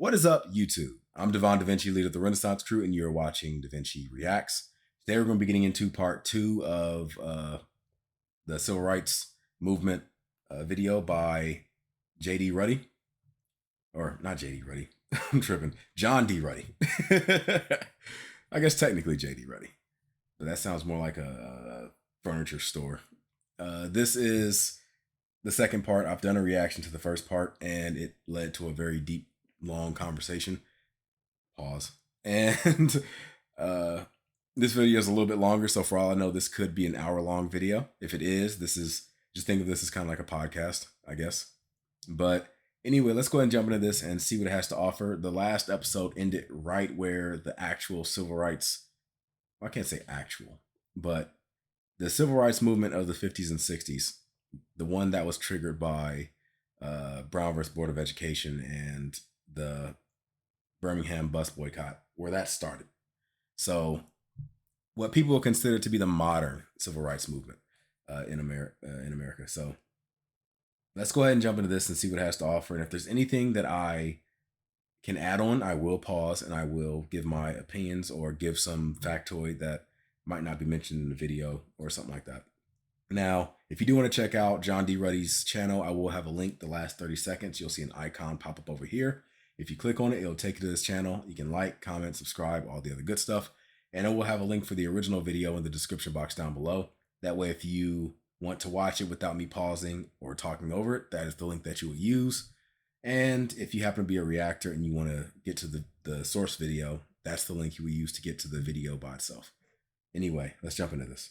What is up, YouTube? I'm Devon DaVinci, leader of the Renaissance crew, and you're watching DaVinci Reacts. Today we're going to be getting into part 2 of the Civil Rights Movement video by J.D. Ruddy. Or, not J.D. Ruddy. I'm tripping. John D. Ruddy. I guess technically J.D. Ruddy. But that sounds more like a furniture store. This is the second part. I've done a reaction to the first part, and it led to a very deep, long conversation. Pause. And this video is a little bit longer, so for all I know, this could be an hour-long video. If it is, just think of this as kind of like a podcast, I guess. But anyway, let's go ahead and jump into this and see what it has to offer. The last episode ended right where the actual civil rights, well, I can't say actual, but the civil rights movement of the 50s and 60s, the one that was triggered by Brown versus Board of Education and the Birmingham bus boycott, where that started. So what people consider to be the modern civil rights movement in America. So let's go ahead and jump into this and see what it has to offer. And if there's anything that I can add on, I will pause and I will give my opinions or give some factoid that might not be mentioned in the video or something like that. Now, if you do want to check out John D. Ruddy's channel, I will have a link the last 30 seconds. You'll see an icon pop up over here. If you click on it, it'll take you to this channel. You can like, comment, subscribe, all the other good stuff. And it will have a link for the original video in the description box down below. That way, if you want to watch it without me pausing or talking over it, that is the link that you will use. And if you happen to be a reactor and you want to get to the source video, that's the link you will use to get to the video by itself. Anyway, let's jump into this.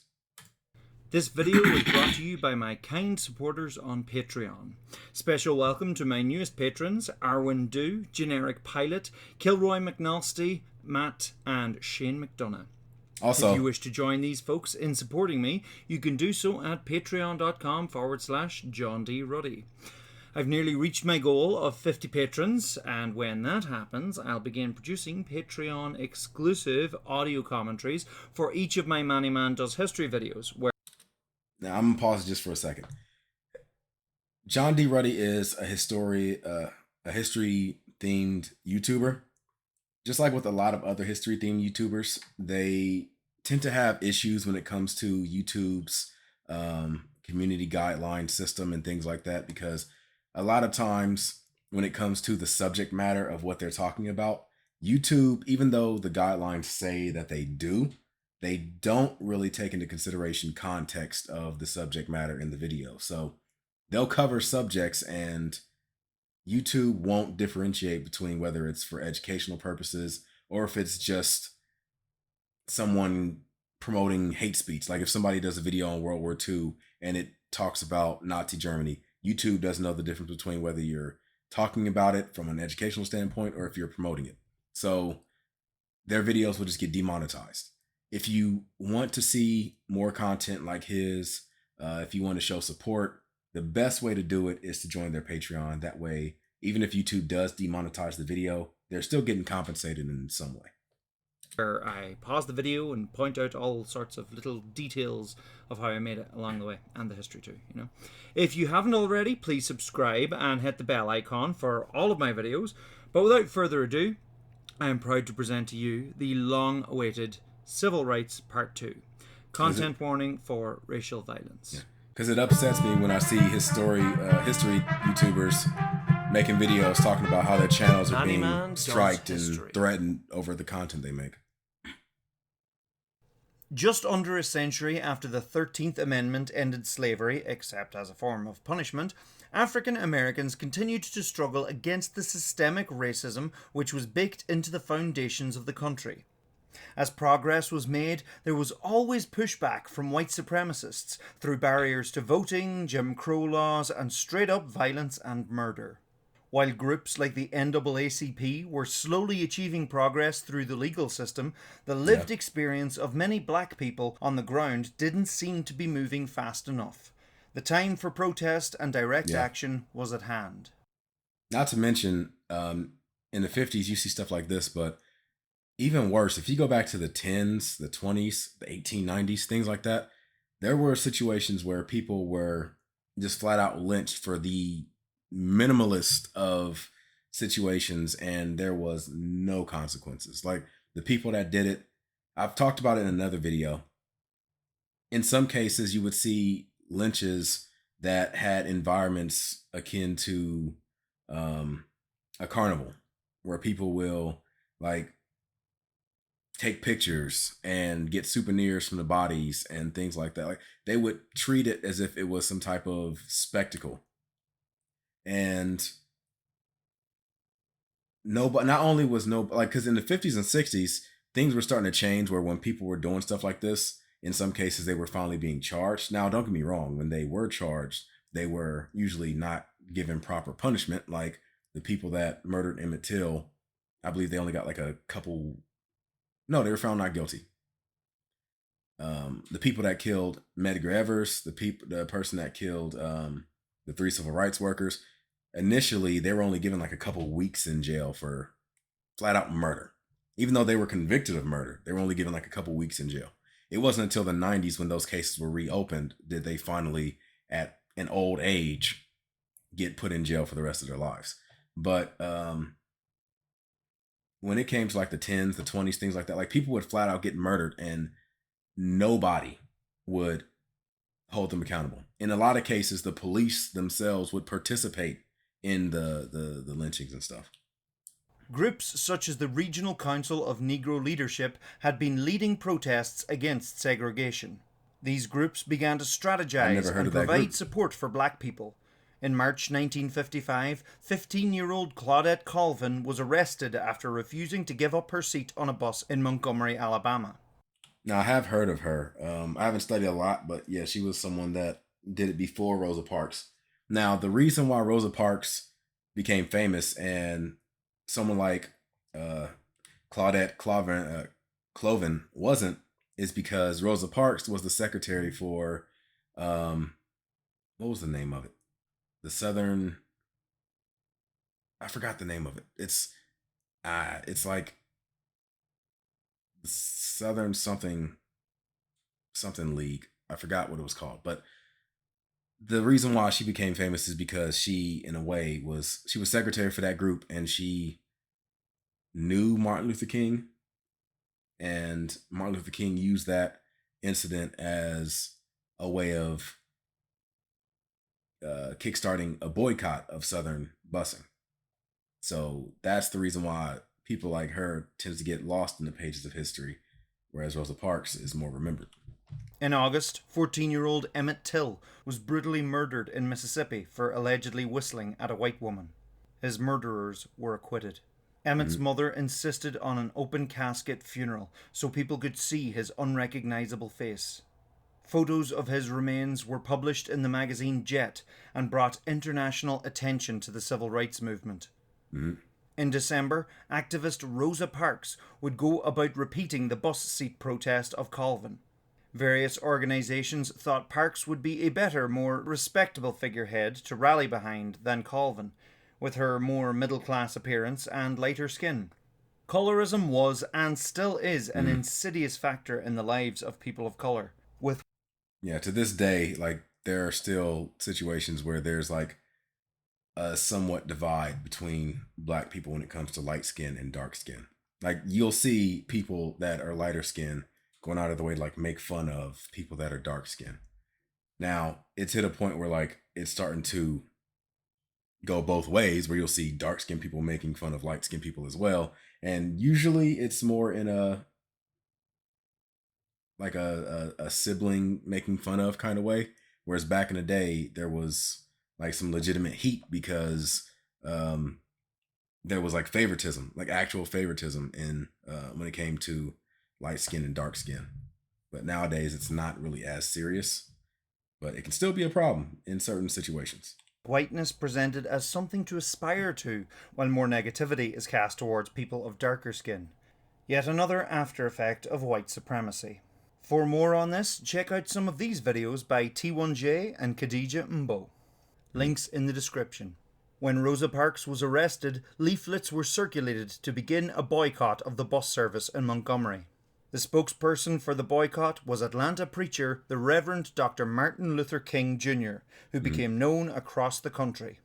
This video is brought to you by my kind supporters on Patreon. Special welcome to my newest patrons, Arwen Dew, Generic Pilot, Kilroy McNalsty, Matt, and Shane McDonough. Also, if you wish to join these folks in supporting me, you can do so at patreon.com/John D. Ruddy. I've nearly reached my goal of 50 patrons, and when that happens, I'll begin producing Patreon exclusive audio commentaries for each of my Manny Man Does History videos, where now, I'm going to pause just for a second. John D. Ruddy is a history-themed YouTuber. Just like with a lot of other history-themed YouTubers, they tend to have issues when it comes to YouTube's community guideline system and things like that, because a lot of times when it comes to the subject matter of what they're talking about, YouTube, even though the guidelines say that they don't really take into consideration context of the subject matter in the video. So they'll cover subjects and YouTube won't differentiate between whether it's for educational purposes or if it's just someone promoting hate speech. Like if somebody does a video on World War II and it talks about Nazi Germany, YouTube doesn't know the difference between whether you're talking about it from an educational standpoint or if you're promoting it. So their videos will just get demonetized. If you want to see more content like his, if you want to show support, the best way to do it is to join their Patreon. That way, even if YouTube does demonetize the video, they're still getting compensated in some way. where I pause the video and point out all sorts of little details of how I made it along the way, and the history too, you know. If you haven't already, please subscribe and hit the bell icon for all of my videos. But without further ado, I am proud to present to you the long-awaited Civil Rights Part 2. Content warning for racial violence. Because it upsets me when I see history YouTubers making videos talking about how their channels are being striked and threatened over the content they make. Just under a century after the 13th Amendment ended slavery, except as a form of punishment, African Americans continued to struggle against the systemic racism which was baked into the foundations of the country. As progress was made, there was always pushback from white supremacists through barriers to voting, Jim Crow laws, and straight-up violence and murder. While groups like the NAACP were slowly achieving progress through the legal system, the lived experience of many black people on the ground didn't seem to be moving fast enough. The time for protest and direct action was at hand. Not to mention, in the 50s, you see stuff like this, but even worse, if you go back to the 10s, the 20s, the 1890s, things like that, there were situations where people were just flat out lynched for the minimalist of situations and there was no consequences. Like the people that did it, I've talked about it in another video. In some cases, you would see lynches that had environments akin to um, a carnival where people will like take pictures and get souvenirs from the bodies and things like that. Like they would treat it as if it was some type of spectacle. And nobody, not only was no, like, because in the 50s and 60s, things were starting to change where when people were doing stuff like this, in some cases they were finally being charged. Now, don't get me wrong, when they were charged, they were usually not given proper punishment. Like the people that murdered Emmett Till, I believe they only got like a couple. No, they were found not guilty. The people that killed Medgar Evers, the person that killed the three civil rights workers, initially they were only given like a couple weeks in jail for flat out murder. Even though they were convicted of murder, they were only given like a couple weeks in jail. It wasn't until the 90s when those cases were reopened did they finally, at an old age, get put in jail for the rest of their lives. But when it came to like the 10s, the 20s, things like that, like people would flat out get murdered and nobody would hold them accountable. In a lot of cases, the police themselves would participate in the lynchings and stuff. Groups such as the Regional Council of Negro Leadership had been leading protests against segregation. These groups began to strategize and provide support for black people. In March 1955, 15-year-old Claudette Colvin was arrested after refusing to give up her seat on a bus in Montgomery, Alabama. Now, I have heard of her. I haven't studied a lot, but yeah, she was someone that did it before Rosa Parks. Now, the reason why Rosa Parks became famous and someone like Claudette Cloven wasn't is because Rosa Parks was the secretary for what was the name of it? The Southern. I forgot the name of it. It's like Southern something League. I forgot what it was called, but the reason why she became famous is because she, in a way, was secretary for that group, and she knew Martin Luther King, and Martin Luther King used that incident as a way of kickstarting a boycott of Southern busing. So that's the reason why people like her tends to get lost in the pages of history, whereas Rosa Parks is more remembered. In August, 14-year-old Emmett Till was brutally murdered in Mississippi for allegedly whistling at a white woman. His murderers were acquitted. Emmett's mother insisted on an open casket funeral so people could see his unrecognizable face. Photos of his remains were published in the magazine Jet and brought international attention to the civil rights movement. In December, activist Rosa Parks would go about repeating the bus seat protest of Colvin. Various organizations thought Parks would be a better, more respectable figurehead to rally behind than Colvin, with her more middle-class appearance and lighter skin. Colorism was and still is an insidious factor in the lives of people of color. To this day, like there are still situations where there's like a somewhat divide between black people when it comes to light skin and dark skin. Like you'll see people that are lighter skin going out of the way to like make fun of people that are dark skin. Now it's hit a point where like it's starting to go both ways, where you'll see dark skinned people making fun of light skinned people as well. And usually it's more in a like a sibling making fun of kind of way. Whereas back in the day, there was like some legitimate heat because there was like favoritism, like actual favoritism in when it came to light skin and dark skin. But nowadays it's not really as serious, but it can still be a problem in certain situations. Whiteness presented as something to aspire to, while more negativity is cast towards people of darker skin. Yet another after effect of white supremacy. For more on this, check out some of these videos by T1J and Khadija Mbo. Links in the description. When Rosa Parks was arrested, leaflets were circulated to begin a boycott of the bus service in Montgomery. The spokesperson for the boycott was Atlanta preacher the Reverend Dr. Martin Luther King Jr., who became known across the country.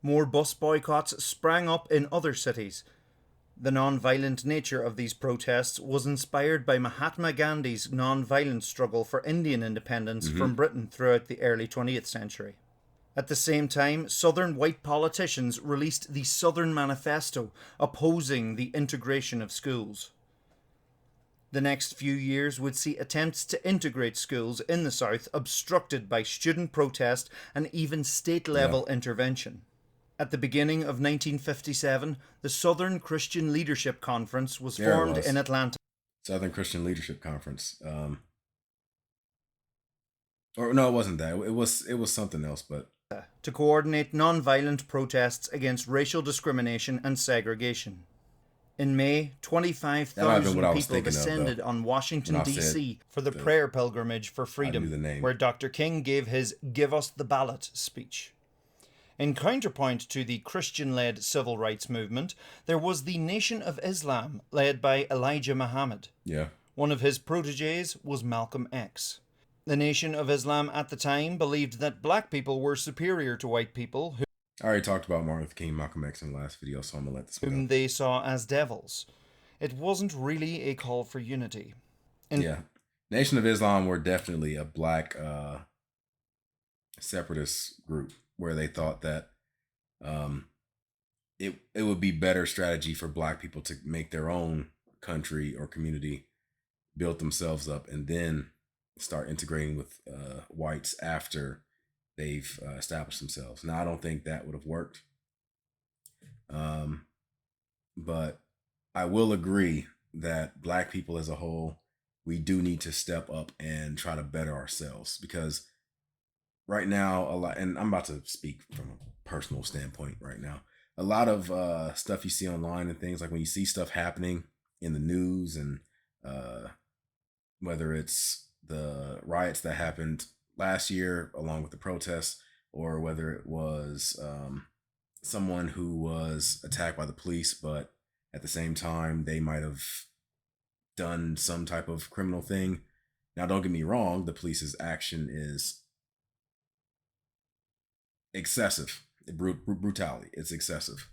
more bus boycotts sprang up in other cities. The non-violent nature of these protests was inspired by Mahatma Gandhi's non-violent struggle for Indian independence from Britain throughout the early 20th century. At the same time, Southern white politicians released the Southern Manifesto, opposing the integration of schools. The next few years would see attempts to integrate schools in the South obstructed by student protest and even state-level intervention. At the beginning of 1957, the Southern Christian Leadership Conference was formed in Atlanta. Southern Christian Leadership Conference. Or no, it wasn't that. It was something else, but to coordinate non-violent protests against racial discrimination and segregation. In May, 25,000 people descended on Washington, D.C. for the prayer pilgrimage for freedom, where Dr. King gave his Give Us the Ballot speech. In counterpoint to the Christian-led civil rights movement, there was the Nation of Islam, led by Elijah Muhammad. Yeah. One of his proteges was Malcolm X. The Nation of Islam at the time believed that black people were superior to white people, I already talked about Martin Luther King, Malcolm X in the last video, so I'm going to let this go. Whom they saw as devils. It wasn't really a call for unity. Yeah. Nation of Islam were definitely a black separatist group where they thought that it would be better strategy for black people to make their own country or community, build themselves up, and then start integrating with whites after they've established themselves. Now, I don't think that would have worked. But I will agree that black people as a whole, we do need to step up and try to better ourselves, because right now, a lot, and I'm about to speak from a personal standpoint right now, a lot of stuff you see online and things, like when you see stuff happening in the news, and whether it's the riots that happened last year along with the protests, or whether it was someone who was attacked by the police, but at the same time they might have done some type of criminal thing. Now, don't get me wrong, the police's action is excessive. Brutality, it's excessive.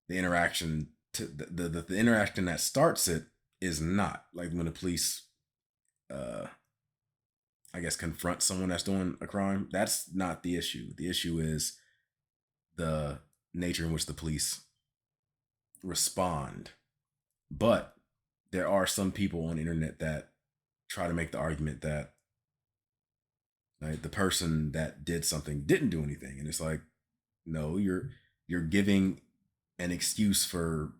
The interaction to the interaction that starts it is not, like when the police I guess confront someone that's doing a crime. That's not the issue. The issue is the nature in which the police respond. But there are some people on the internet that try to make the argument that, like, the person that did something didn't do anything, and it's like, no, you're giving an excuse for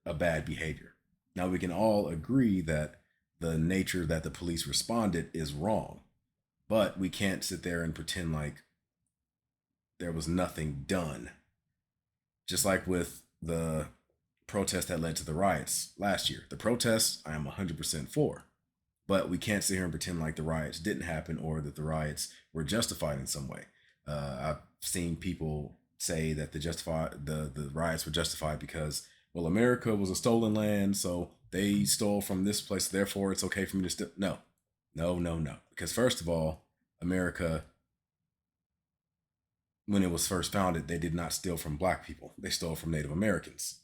a bad behavior. Now, we can all agree that the nature that the police responded is wrong, but we can't sit there and pretend like there was nothing done. Just like with the protest that led to the riots last year. The protests, I am 100% for. But we can't sit here and pretend like the riots didn't happen or that the riots were justified in some way. I've seen people say that the riots were justified because, well, America was a stolen land, so they stole from this place, therefore it's okay for me to steal. No. Because first of all, America, when it was first founded, they did not steal from black people. They stole from Native Americans.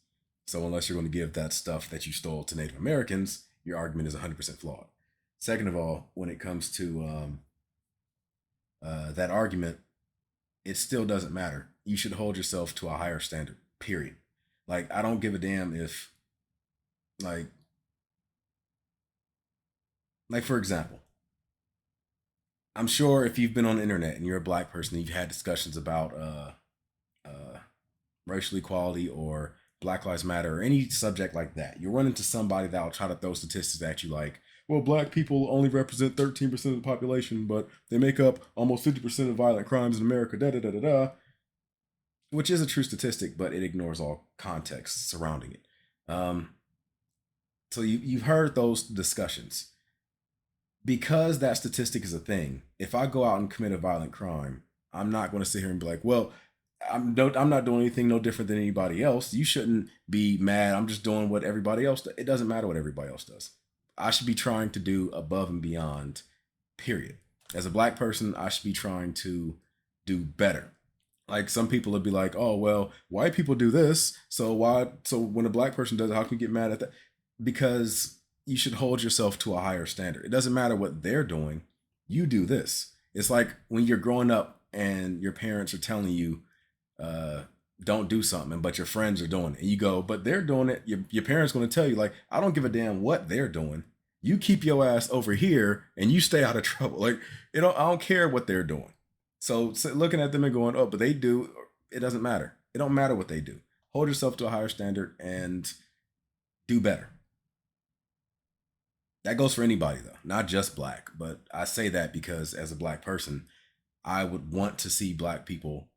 So unless you're going to give that stuff that you stole to Native Americans, your argument is 100% flawed. Second of all, when it comes to that argument, it still doesn't matter. You should hold yourself to a higher standard, period. Like, I don't give a damn if, like for example, I'm sure if you've been on the internet and you're a black person and you've had discussions about racial equality or Black Lives Matter or any subject like that, you'll run into somebody that'll try to throw statistics at you like, well, black people only represent 13% of the population, but they make up almost 50% of violent crimes in America, which is a true statistic, but it ignores all context surrounding it. So you've heard those discussions. Because that statistic is a thing, if I go out and commit a violent crime, I'm not going to sit here and be like, well, I'm not doing anything no different than anybody else. You shouldn't be mad. I'm just doing what everybody else does. It doesn't matter what everybody else does. I should be trying to do above and beyond, period. As a black person, I should be trying to do better. Like some people would be like, oh well, white people do this, so why? So when a black person does it, how can you get mad at that? Because you should hold yourself to a higher standard. It doesn't matter what they're doing. You do this. It's like when you're growing up and your parents are telling you, uh, don't do something, but your friends are doing it. And you go, but they're doing it. Your parents going to tell you, like, I don't give a damn what they're doing. You keep your ass over here and you stay out of trouble. Like, I don't care what they're doing. So looking at them and going, oh, but they do, it doesn't matter. It don't matter what they do. Hold yourself to a higher standard and do better. That goes for anybody though, not just black. But I say that because as a black person, I would want to see black people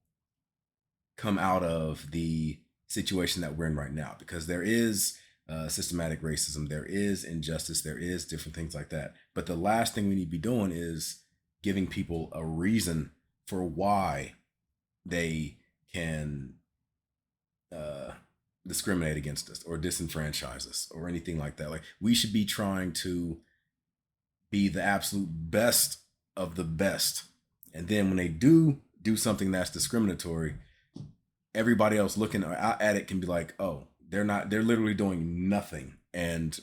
come out of the situation that we're in right now, because there is systematic racism, there is injustice, there is different things like that. But the last thing we need to be doing is giving people a reason for why they can uh, discriminate against us or disenfranchise us or anything like that. Like, we should be trying to be the absolute best of the best. And then when they do something that's discriminatory, everybody else looking at it can be like, oh, they're literally doing nothing and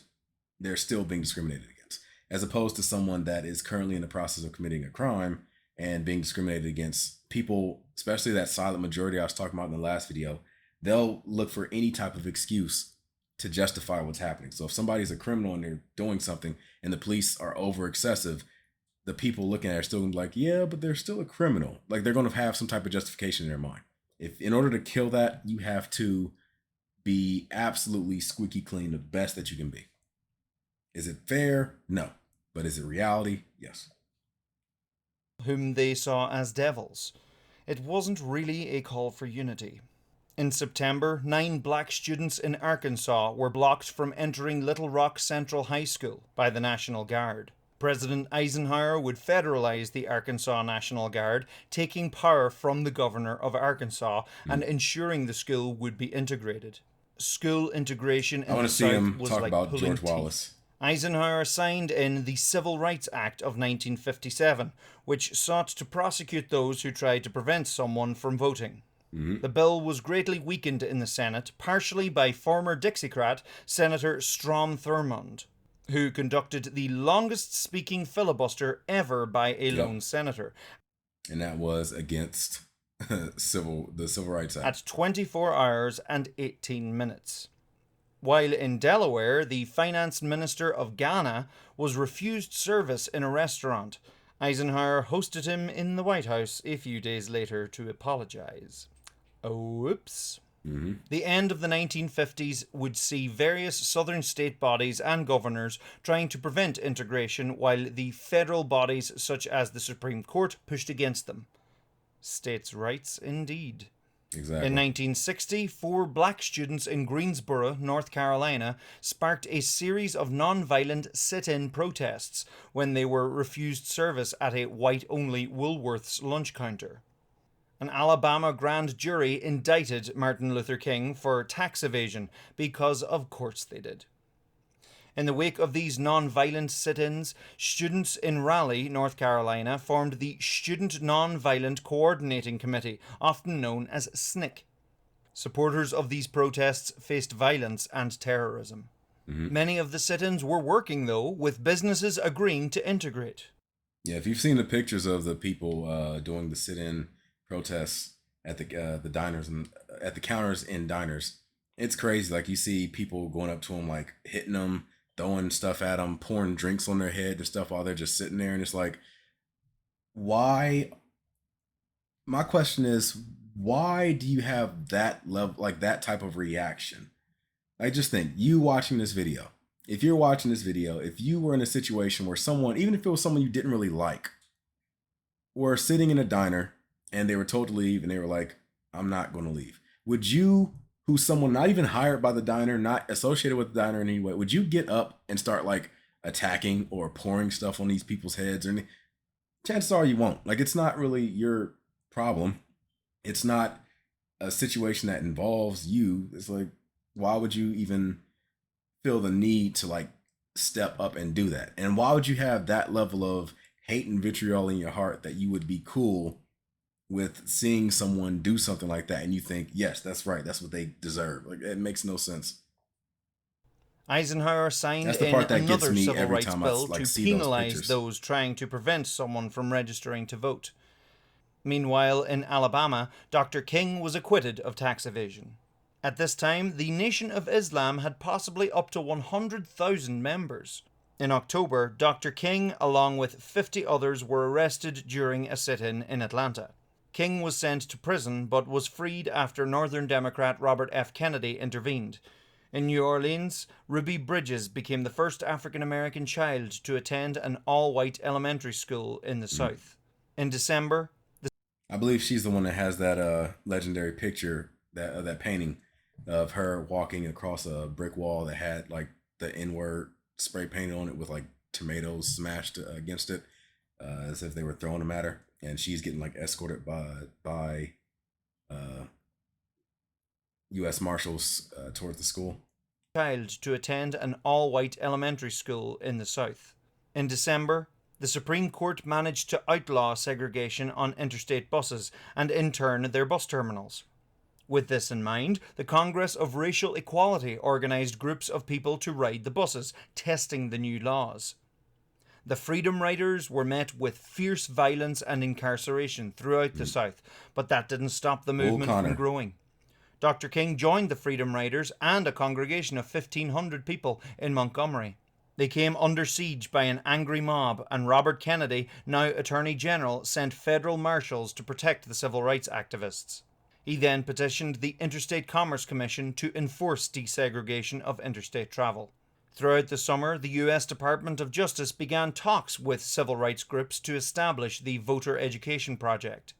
they're still being discriminated against. As opposed to someone that is currently in the process of committing a crime and being discriminated against, people, especially that silent majority I was talking about in the last video, they'll look for any type of excuse to justify what's happening. So if somebody's a criminal and they're doing something and the police are over excessive, the people looking at it are still gonna be like, yeah, but they're still a criminal. Like, they're gonna have some type of justification in their mind. If in order to kill that, you have to be absolutely squeaky clean, the best that you can be. Is it fair? No. But is it reality? Yes. Whom they saw as devils. It wasn't really a call for unity. In September, 9 black students in Arkansas were blocked from entering Little Rock Central High School by the National Guard. President Eisenhower would federalize the Arkansas National Guard, taking power from the governor of Arkansas and ensuring the school would be integrated. School integration in the South was like pulling teeth. Eisenhower signed in the Civil Rights Act of 1957, which sought to prosecute those who tried to prevent someone from voting. The bill was greatly weakened in the Senate, partially by former Dixiecrat Senator Strom Thurmond, who conducted the longest speaking filibuster ever by a lone senator. And that was against the Civil Rights Act. At 24 hours and 18 minutes. While in Delaware, the finance minister of Ghana was refused service in a restaurant. Eisenhower hosted him in the White House a few days later to apologize. Oops. The end of the 1950s would see various southern state bodies and governors trying to prevent integration, while the federal bodies such as the Supreme Court pushed against them. States' rights indeed. Exactly. In 1960, 4 black students in Greensboro, North Carolina, sparked a series of non-violent sit-in protests when they were refused service at a white-only Woolworth's lunch counter. An Alabama grand jury indicted Martin Luther King for tax evasion because of course they did. In the wake of these non-violent sit-ins, students in Raleigh, North Carolina, formed the Student Non-Violent Coordinating Committee, often known as SNCC. Supporters of these protests faced violence and terrorism. Many of the sit-ins were working, though, with businesses agreeing to integrate. Yeah, if you've seen the pictures of the people doing the sit-in protests at the diners and at the counters in diners, it's crazy. Like, you see people going up to them, like hitting them, throwing stuff at them, pouring drinks on their head and stuff while they're just sitting there. And it's like, why? My question is, why do you have that level, like that type of reaction? I just think, you watching this video, if you're watching this video, if you were in a situation where someone, even if it was someone you didn't really like, were sitting in a diner and they were told to leave and they were like, I'm not going to leave, would you, who's someone not even hired by the diner, not associated with the diner in any way, would you get up and start like attacking or pouring stuff on these people's heads? Or anything? Chances are you won't. Like, it's not really your problem. It's not a situation that involves you. It's like, why would you even feel the need to like step up and do that? And why would you have that level of hate and vitriol in your heart that you would be cool with seeing someone do something like that and you think, yes, that's right, that's what they deserve. Like, it makes no sense. Eisenhower signed That's the in part that gets another me civil every rights time I bill like to see those penalize pictures. those trying to prevent someone from registering to vote. Meanwhile, in Alabama, Dr. King was acquitted of tax evasion. At this time, the Nation of Islam had possibly up to 100,000 members. In October, Dr. King, along with 50 others, were arrested during a sit-in in Atlanta. King was sent to prison but was freed after Northern Democrat Robert F. Kennedy intervened. In New Orleans, Ruby Bridges became the first African American child to attend an all-white elementary school in the Mm. South. In December, I believe she's the one that has that legendary picture, that painting of her walking across a brick wall that had like the N word spray painted on it with like tomatoes smashed against it, as if they were throwing them at her, and she's getting like escorted by uh, U.S. Marshals towards the school. child to attend an all-white elementary school in the South. In December, the Supreme Court managed to outlaw segregation on interstate buses and in turn their bus terminals. With this in mind, the Congress of Racial Equality organized groups of people to ride the buses, testing the new laws. The Freedom Riders were met with fierce violence and incarceration throughout the Mm. South, but that didn't stop the Bull movement from Connor. growing. Dr. King joined the Freedom Riders and a congregation of 1,500 people in Montgomery. They came under siege by an angry mob, and Robert Kennedy, now Attorney General, sent federal marshals to protect the civil rights activists. He then petitioned the Interstate Commerce Commission to enforce desegregation of interstate travel. Throughout the summer, the U.S. Department of Justice began talks with civil rights groups to establish the Voter Education Project.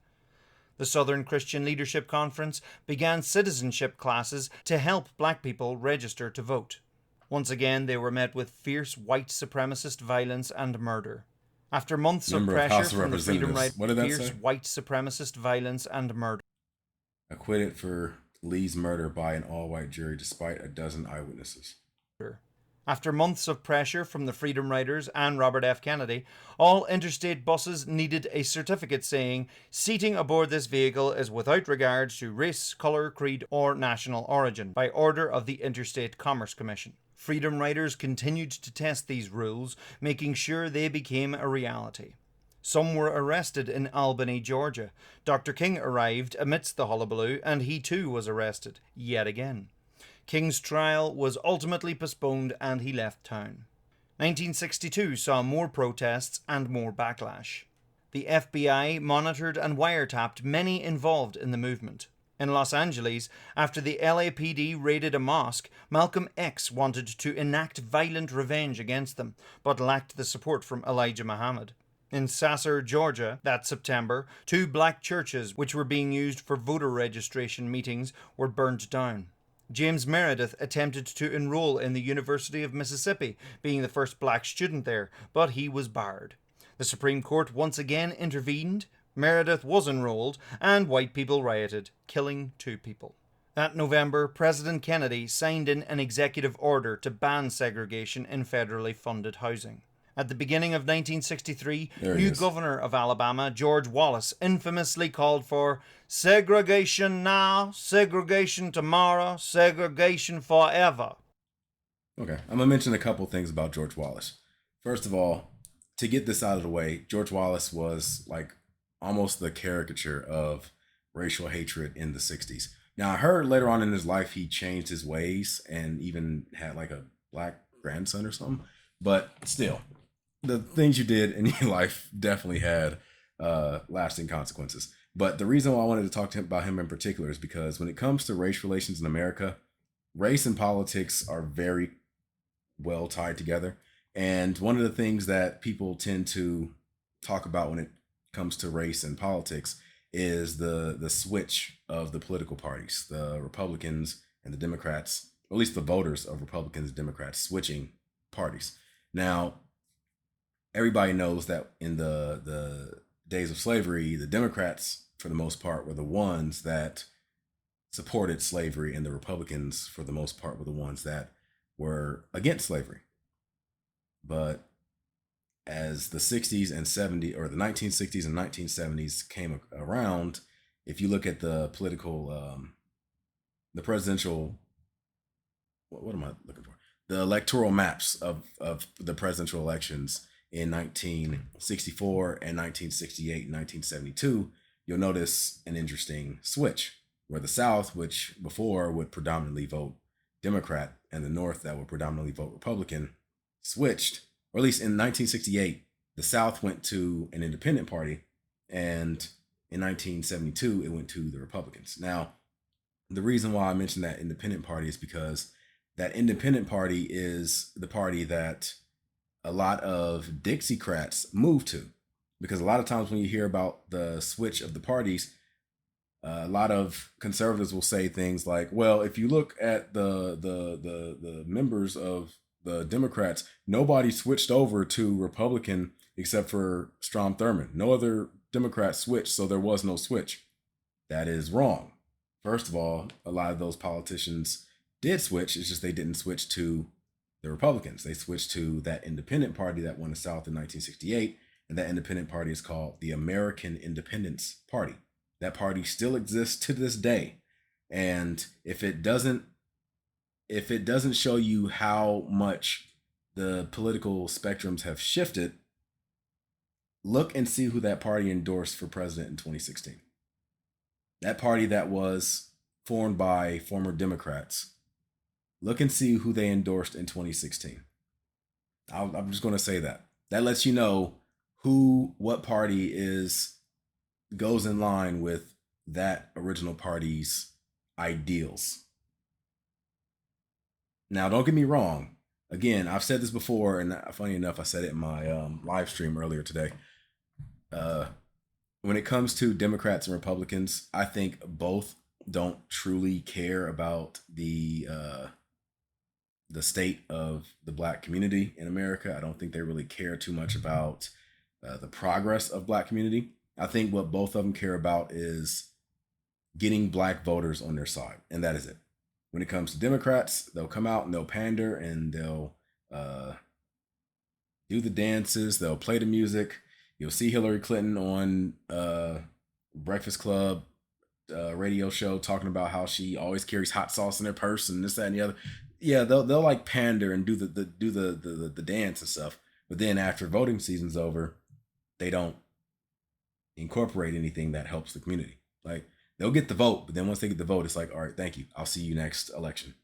The Southern Christian Leadership Conference began citizenship classes to help black people register to vote. Once again, they were met with fierce white supremacist violence and murder. After months of Member of pressure House of from the Freedom Representatives. Riders, What did that fierce say? white supremacist violence and murder. Acquitted for Lee's murder by an all-white jury despite a dozen eyewitnesses. After months of pressure from the Freedom Riders and Robert F. Kennedy, all interstate buses needed a certificate saying seating aboard this vehicle is without regard to race, colour, creed, or national origin, by order of the Interstate Commerce Commission. Freedom Riders continued to test these rules, making sure they became a reality. Some were arrested in Albany, Georgia. Dr. King arrived amidst the hullabaloo, and he too was arrested, yet again. King's trial was ultimately postponed and he left town. 1962 saw more protests and more backlash. The FBI monitored and wiretapped many involved in the movement. In Los Angeles, after the LAPD raided a mosque, Malcolm X wanted to enact violent revenge against them, but lacked the support from Elijah Muhammad. In Sasser, Georgia, that September, 2 black churches, which were being used for voter registration meetings, were burned down. James Meredith attempted to enroll in the University of Mississippi, being the first black student there, but he was barred. The Supreme Court once again intervened, Meredith was enrolled, and white people rioted, killing 2 people. That November, President Kennedy signed in an executive order to ban segregation in federally funded housing. At the beginning of 1963, new governor of Alabama, George Wallace, infamously called for segregation now, segregation tomorrow, segregation forever. Okay, I'm gonna mention a couple things about George Wallace. First of all, to get this out of the way, George Wallace was like almost the caricature of racial hatred in the 60s. Now, I heard later on in his life he changed his ways and even had like a black grandson or something. But still, the things you did in your life definitely had lasting consequences. But the reason why I wanted to talk to him about him in particular is because when it comes to race relations in America, race and politics are very well tied together. And one of the things that people tend to talk about when it comes to race and politics is the switch of the political parties, the Republicans and the Democrats, or at least the voters of Republicans and Democrats switching parties. Now, everybody knows that in the days of slavery, the Democrats, for the most part, were the ones that supported slavery, and the Republicans, for the most part, were the ones that were against slavery. But as the 60s and 70s, or the 1960s and 1970s came around, if you look at the political, the presidential, what am I looking for? The electoral maps of the presidential elections in 1964 and 1968 and 1972, you'll notice an interesting switch where the South, which before would predominantly vote Democrat, and the North that would predominantly vote Republican, switched, or at least in 1968, the South went to an independent party, and in 1972, it went to the Republicans. Now, the reason why I mentioned that independent party is because that independent party is the party that a lot of Dixiecrats move to. Because a lot of times when you hear about the switch of the parties, a lot of conservatives will say things like, "Well, if you look at the members of the Democrats, nobody switched over to Republican except for Strom Thurmond. No other Democrat switched, so there was no switch." That is wrong. First of all, a lot of those politicians did switch. It's just they didn't switch to the Republicans. They switched to that independent party that won the South in 1968, and that independent party is called the American Independence Party. That party still exists to this day. And if it doesn't show you how much the political spectrums have shifted, look and see who that party endorsed for president in 2016. That party that was formed by former Democrats. Look and see who they endorsed in 2016. I'm just going to say that. That lets you know what party goes in line with that original party's ideals. Now, don't get me wrong. Again, I've said this before, and funny enough, I said it in my live stream earlier today. When it comes to Democrats and Republicans, I think both don't truly care about the state of the Black community in America. I don't think they really care too much about the progress of Black community. I think what both of them care about is getting Black voters on their side, and that is it. When it comes to Democrats, they'll come out and they'll pander and they'll do the dances, they'll play the music. You'll see Hillary Clinton on Breakfast Club radio show talking about how she always carries hot sauce in her purse and this, that, and the other. Yeah, they'll like pander and do the dance and stuff. But then after voting season's over, they don't incorporate anything that helps the community. Like, they'll get the vote, but then once they get the vote, it's like, all right, thank you. I'll see you next election.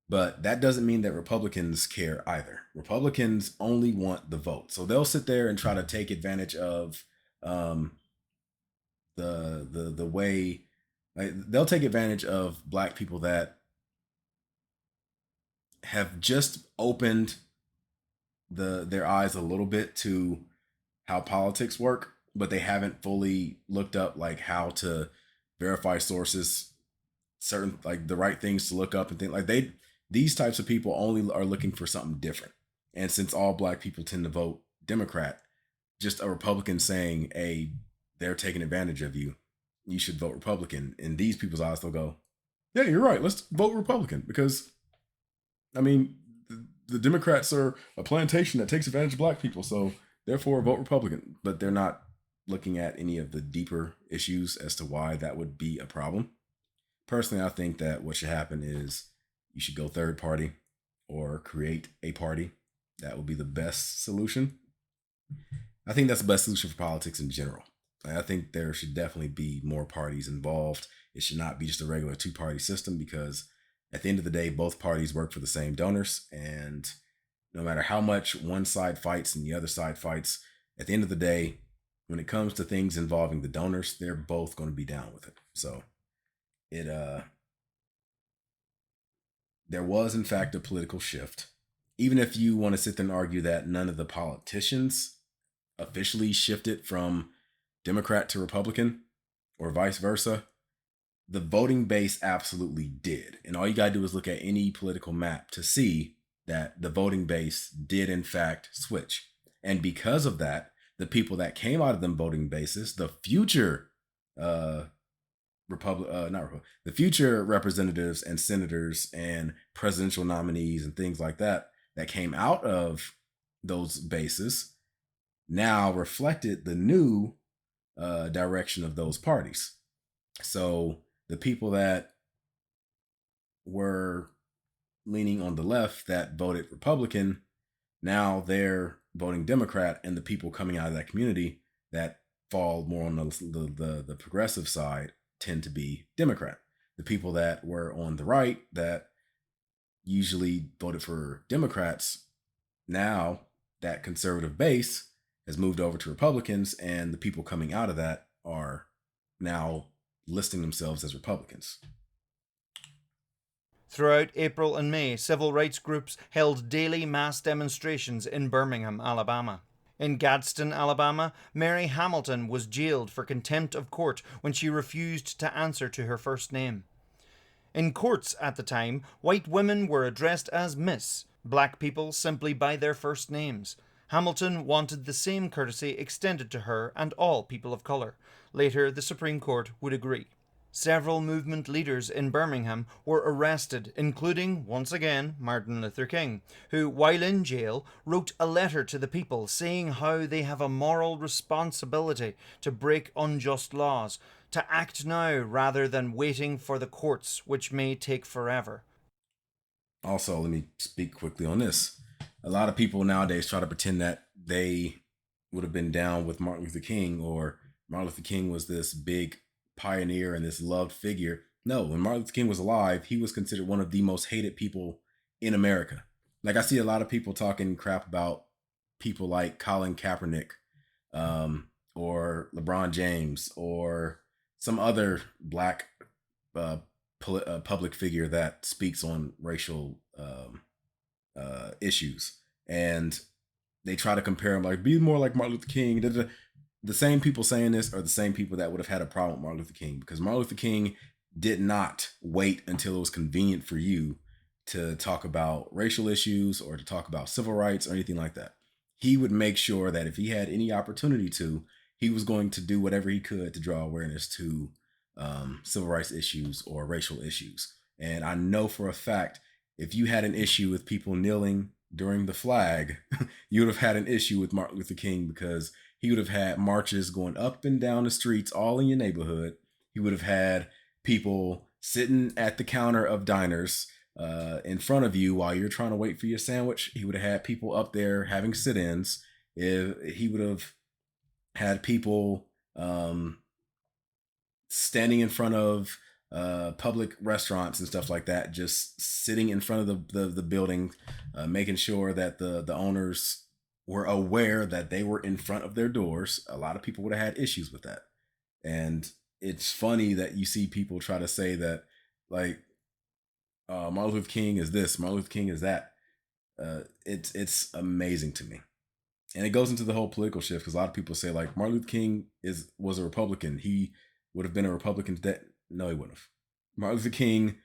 But that doesn't mean that Republicans care either. Republicans only want the vote. So they'll sit there and try to take advantage of the way, like, they'll take advantage of Black people that have just opened their eyes a little bit to how politics work, but they haven't fully looked up like how to verify sources, certain like the right things to look up and things like these types of people only are looking for something different. And since all Black people tend to vote Democrat, just a Republican saying, "Hey, they're taking advantage of you, you should vote Republican," in these people's eyes, they'll go, "Yeah, you're right. Let's vote Republican." Because, I mean, the Democrats are a plantation that takes advantage of Black people. So therefore vote Republican. But they're not looking at any of the deeper issues as to why that would be a problem. Personally, I think that what should happen is you should go third party or create a party. That would be the best solution. I think that's the best solution for politics in general. I think there should definitely be more parties involved. It should not be just a regular two-party system, because at the end of the day, both parties work for the same donors. And no matter how much one side fights and the other side fights, at the end of the day, when it comes to things involving the donors, they're both going to be down with it. So there was, in fact, a political shift. Even if you want to sit there and argue that none of the politicians officially shifted from Democrat to Republican or vice versa, the voting base absolutely did. And all you got to do is look at any political map to see that the voting base did, in fact, switch. And because of that, the people that came out of them voting bases, the future the future representatives and senators and presidential nominees and things like that came out of those bases now reflected the new direction of those parties. So the people that were leaning on the left that voted Republican, now they're voting Democrat, and the people coming out of that community that fall more on the progressive side tend to be Democrat. The people that were on the right that usually voted for Democrats, now that conservative base has moved over to Republicans, and the people coming out of that are now listing themselves as Republicans. Throughout April and May, civil rights groups held daily mass demonstrations in Birmingham, Alabama. In Gadsden, Alabama, Mary Hamilton was jailed for contempt of court when she refused to answer to her first name. In courts at the time, white women were addressed as Miss, black people simply by their first names. Hamilton wanted the same courtesy extended to her and all people of color. Later, the Supreme Court would agree. Several movement leaders in Birmingham were arrested, including, once again, Martin Luther King, who, while in jail, wrote a letter to the people saying how they have a moral responsibility to break unjust laws, to act now rather than waiting for the courts, which may take forever. Also, let me speak quickly on this. A lot of people nowadays try to pretend that they would have been down with Martin Luther King, or Martin Luther King was this big pioneer and this loved figure. No, when Martin Luther King was alive, he was considered one of the most hated people in America. Like, I see a lot of people talking crap about people like Colin Kaepernick, or LeBron James, or some other black uh, public figure that speaks on racial issues, and they try to compare him, like, be more like Martin Luther King. The same people saying this are the same people that would have had a problem with Martin Luther King, because Martin Luther King did not wait until it was convenient for you to talk about racial issues or to talk about civil rights or anything like that. He would make sure that if he had any opportunity to, he was going to do whatever he could to draw awareness to civil rights issues or racial issues. And I know for a fact, if you had an issue with people kneeling during the flag, you would have had an issue with Martin Luther King, because he would have had marches going up and down the streets all in your neighborhood. He would have had people sitting at the counter of diners in front of you while you're trying to wait for your sandwich. He would have had people up there having sit-ins. He would have had people standing in front of public restaurants and stuff like that, just sitting in front of the building, making sure that the owners were aware that they were in front of their doors. A lot of people would have had issues with that. And it's funny that you see people try to say that, like, Martin Luther King is this, Martin Luther King is that. It's amazing to me. And it goes into the whole political shift, because a lot of people say, like, Martin Luther King was a Republican. He would have been a Republican. No, he wouldn't have. Martin Luther King.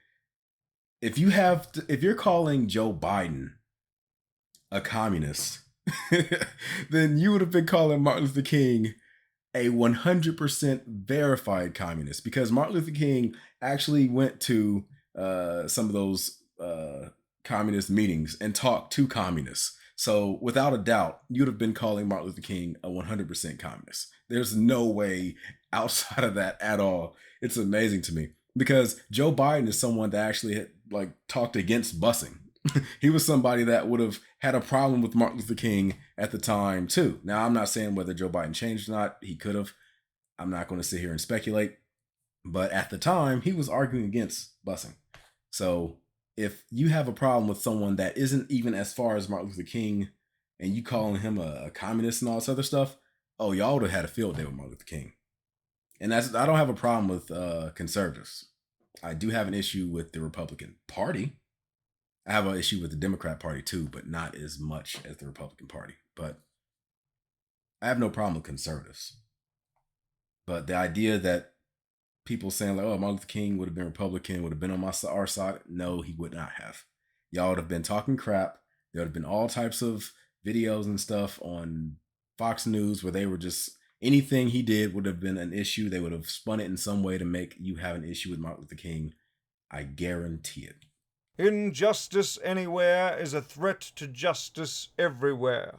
If you're calling Joe Biden a communist, then you would have been calling Martin Luther King a 100% verified communist, because Martin Luther King actually went to some of those communist meetings and talked to communists. So without a doubt, you'd have been calling Martin Luther King a 100% communist. There's no way outside of that at all. It's amazing to me, because Joe Biden is someone that actually had, like, talked against busing. He was somebody that would have had a problem with Martin Luther King at the time too. Now, I'm not saying whether Joe Biden changed or not. He could have. I'm not going to sit here and speculate. But at the time, he was arguing against busing. So if you have a problem with someone that isn't even as far as Martin Luther King, and you calling him a communist and all this other stuff, oh, y'all would have had a field day with Martin Luther King. And I don't have a problem with conservatives. I do have an issue with the Republican Party. I have an issue with the Democrat Party too, but not as much as the Republican Party. But I have no problem with conservatives. But the idea that people saying, like, oh, Martin Luther King would have been Republican, would have been on our side, no, he would not have. Y'all would have been talking crap. There would have been all types of videos and stuff on Fox News where they were just, anything he did would have been an issue. They would have spun it in some way to make you have an issue with Martin Luther King. I guarantee it. Injustice anywhere is a threat to justice everywhere.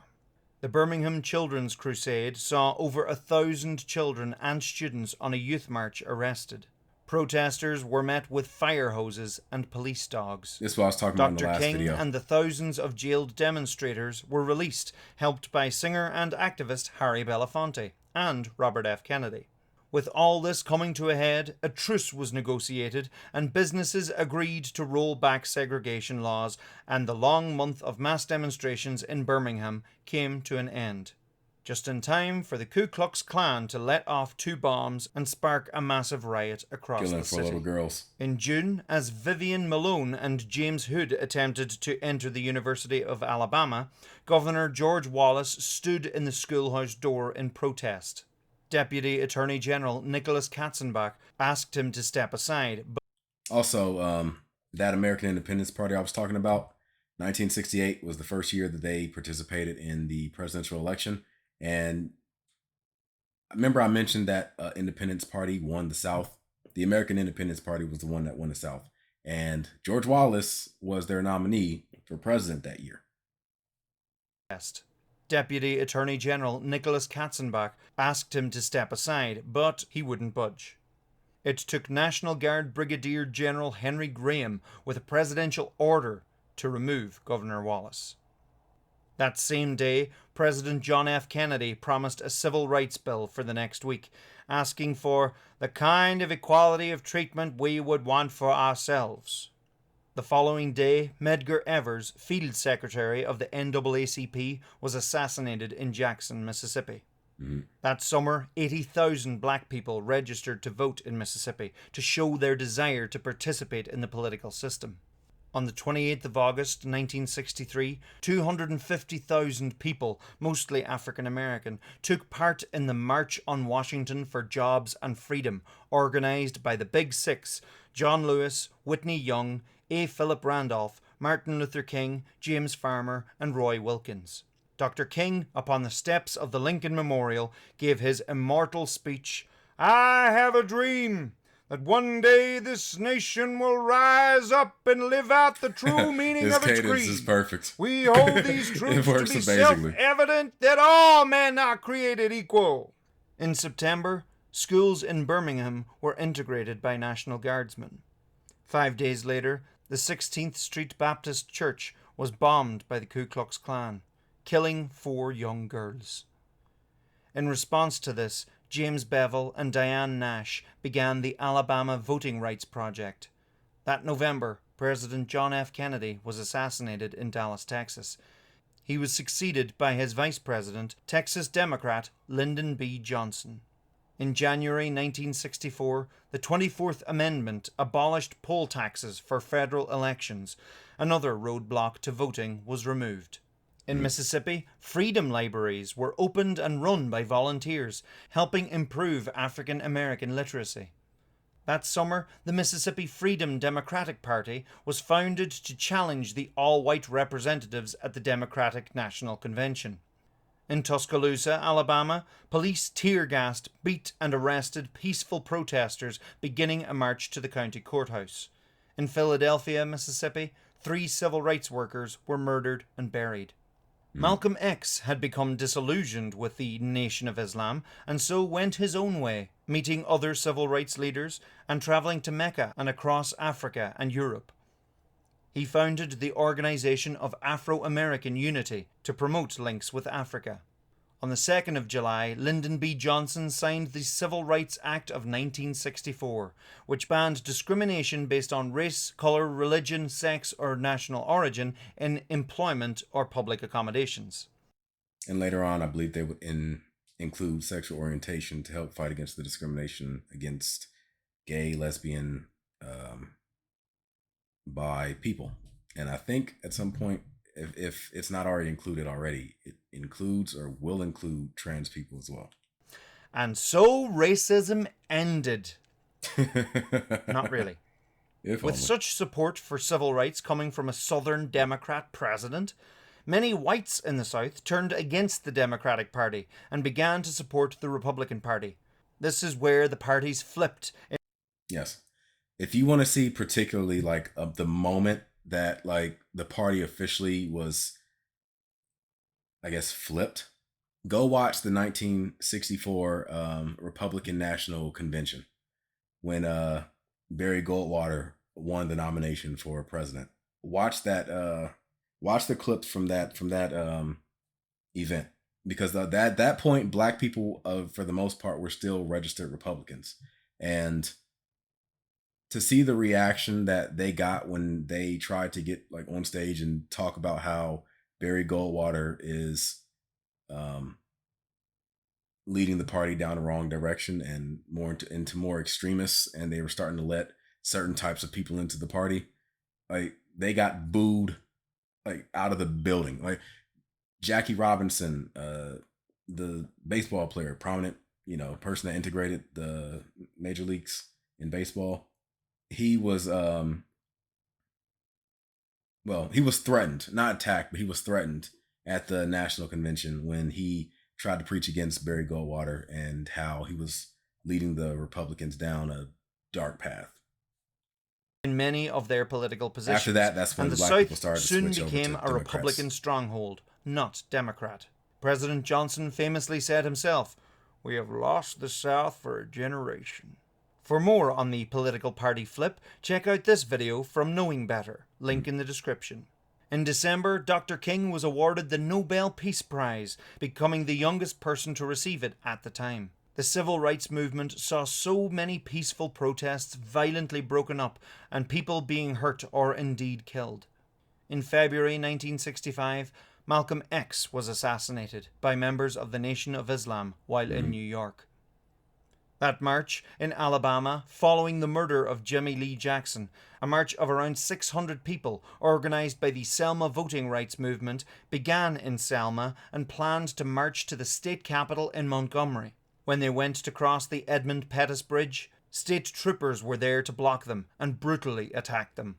The Birmingham Children's Crusade saw over 1,000 children and students on a youth march arrested. Protesters were met with fire hoses and police dogs. This is what I was talking about in the Dr. last King video. and the thousands of jailed demonstrators were released, helped by singer and activist Harry Belafonte and Robert F. Kennedy. With all this coming to a head, a truce was negotiated and businesses agreed to roll back segregation laws, and the long month of mass demonstrations in Birmingham came to an end. Just in time for the Ku Klux Klan to let off 2 bombs and spark a massive riot across Killing the for city. little girls. In June, as Vivian Malone and James Hood attempted to enter the University of Alabama, Governor George Wallace stood in the schoolhouse door in protest. Deputy Attorney General Nicholas Katzenbach asked him to step aside. Also, that American Independence Party I was talking about, 1968 was the first year that they participated in the presidential election. And remember I mentioned that Independence Party won the South. The American Independence Party was the one that won the South. And George Wallace was their nominee for president that year. Deputy Attorney General Nicholas Katzenbach asked him to step aside, but he wouldn't budge. It took National Guard Brigadier General Henry Graham with a presidential order to remove Governor Wallace. That same day, President John F. Kennedy promised a civil rights bill for the next week, asking for the kind of equality of treatment we would want for ourselves. The following day, Medgar Evers, field secretary of the NAACP, was assassinated in Jackson, Mississippi. That summer, 80,000 black people registered to vote in Mississippi to show their desire to participate in the political system. On the 28th of August 1963, 250,000 people, mostly African American, took part in the March on Washington for Jobs and Freedom, organized by the Big Six: John Lewis, Whitney Young, A. Philip Randolph, Martin Luther King, James Farmer, and Roy Wilkins. Dr. King, upon the steps of the Lincoln Memorial, gave his immortal speech, "I have a dream that one day this nation will rise up and live out the true meaning of its creed. This cadence is perfect. We hold these truths to be amazingly. self-evident that all men are created equal." In September, schools in Birmingham were integrated by National Guardsmen. 5 days later, the 16th Street Baptist Church was bombed by the Ku Klux Klan, killing 4 young girls. In response to this, James Bevel and Diane Nash began the Alabama Voting Rights Project. That November, President John F. Kennedy was assassinated in Dallas, Texas. He was succeeded by his vice president, Texas Democrat Lyndon B. Johnson. In January 1964, the 24th Amendment abolished poll taxes for federal elections. Another roadblock to voting was removed. In Mississippi, freedom libraries were opened and run by volunteers, helping improve African American literacy. That summer, the Mississippi Freedom Democratic Party was founded to challenge the all-white representatives at the Democratic National Convention. In Tuscaloosa, Alabama, police tear-gassed, beat and arrested peaceful protesters, beginning a march to the county courthouse. In Philadelphia, Mississippi, 3 civil rights workers were murdered and buried. Malcolm X had become disillusioned with the Nation of Islam and so went his own way, meeting other civil rights leaders and traveling to Mecca and across Africa and Europe. He founded the Organization of Afro-American Unity to promote links with Africa. On the 2nd of July, Lyndon B. Johnson signed the Civil Rights Act of 1964, which banned discrimination based on race, color, religion, sex, or national origin in employment or public accommodations. And later on, I believe they would include sexual orientation to help fight against the discrimination against gay, lesbian, bi people. And I think at some point, if it's not already included already, it includes or will include trans people as well. And so racism ended. Not really. With only. Such support for civil rights coming from a Southern Democrat president, many whites in the South turned against the Democratic Party and began to support the Republican Party. This is where the parties flipped. Yes. If you want to see particularly like the moment that like the party officially was I guess, flipped. Go watch the 1964 Republican National Convention when Barry Goldwater won the nomination for president. Watch that. Watch the clips from that event, because that point, black people, for the most part, were still registered Republicans, and to see the reaction that they got when they tried to get like on stage and talk about how Barry Goldwater is um, leading the party down the wrong direction and more into more extremists, and they were starting to let certain types of people into the party. Like, they got booed like out of the building. Like Jackie Robinson, the baseball player, prominent, person that integrated the major leagues in baseball. He was he was threatened, not attacked, but he was threatened at the national convention when he tried to preach against Barry Goldwater and how he was leading the Republicans down a dark path. In many of their political positions. After that, that's when and the black South people started to soon switch over became to a Democrats. Republican stronghold, not Democrat. President Johnson famously said himself, "We have lost the South for a generation." For more on the political party flip, check out this video from Knowing Better, link in the description. In December, Dr. King was awarded the Nobel Peace Prize, becoming the youngest person to receive it at the time. The civil rights movement saw so many peaceful protests violently broken up and people being hurt or indeed killed. In February 1965, Malcolm X was assassinated by members of the Nation of Islam while in New York. That march in Alabama, following the murder of Jimmy Lee Jackson, a march of around 600 people organized by the Selma voting rights movement, began in Selma and planned to march to the state capitol in Montgomery. When they went to cross the Edmund Pettus Bridge, state troopers were there to block them and brutally attacked them.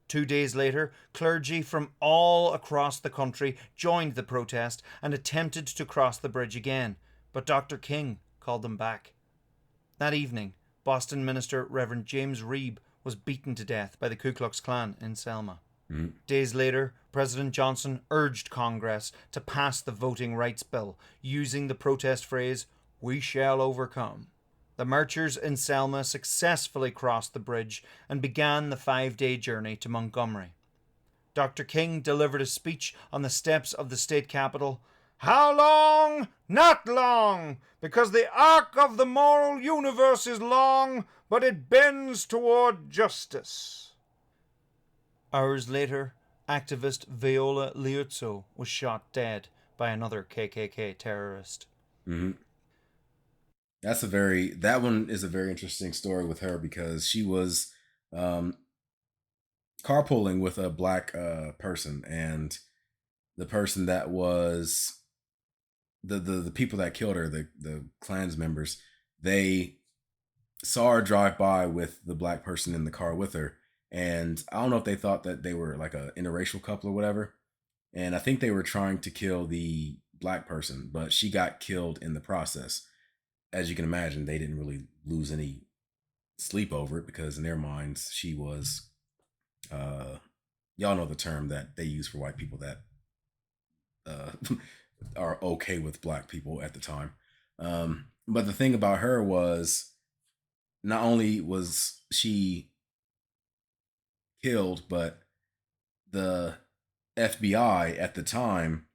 2 days later, clergy from all across the country joined the protest and attempted to cross the bridge again, but Dr. King called them back. That evening, Boston minister Reverend James Reeb was beaten to death by the Ku Klux Klan in Selma. Days later, President Johnson urged Congress to pass the voting rights bill, using the protest phrase, "We shall overcome." The marchers in Selma successfully crossed the bridge and began the 5-day journey to Montgomery. Dr. King delivered a speech on the steps of the state capitol. "How long? Not long, because the arc of the moral universe is long, but it bends toward justice." Hours later, activist Viola Liuzzo was shot dead by another KKK terrorist. That one is a very interesting story with her, because she was carpooling with a black person, and the person that was the people that killed her, the Klan's members, they saw her drive by with the black person in the car with her, and I don't know if they thought that they were like a interracial couple or whatever, and I think they were trying to kill the black person, but she got killed in the process. As you can imagine, they didn't really lose any sleep over it, because in their minds she was y'all know the term that they use for white people that are okay with black people at the time. But the thing about her was, not only was she killed, but the FBI at the time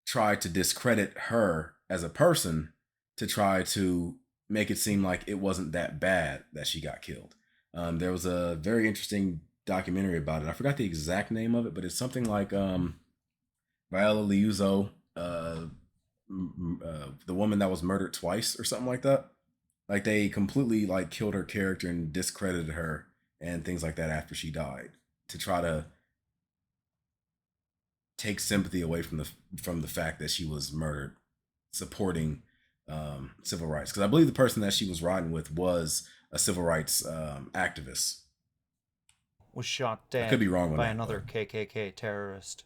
tried to discredit her as a person to try to make it seem like it wasn't that bad that she got killed. There was a very interesting documentary about it. I forgot the exact name of it, but it's something like Viola Liuzzo, the woman that was murdered twice or something like that. Like, they completely like killed her character and discredited her and things like that after she died, to try to take sympathy away from the fact that she was murdered supporting civil rights. Because I believe the person that she was riding with was a civil rights activist. Was shot dead I could be wrong on by that, another KKK terrorist.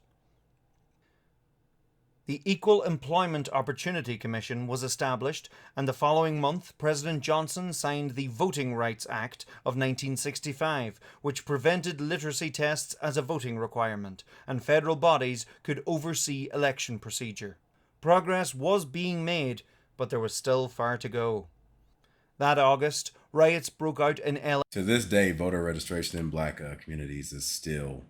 The Equal Employment Opportunity Commission was established, and the following month, President Johnson signed the Voting Rights Act of 1965, which prevented literacy tests as a voting requirement, and federal bodies could oversee election procedure. Progress was being made, but there was still far to go. That August, riots broke out in LA. To this day, voter registration in black communities is still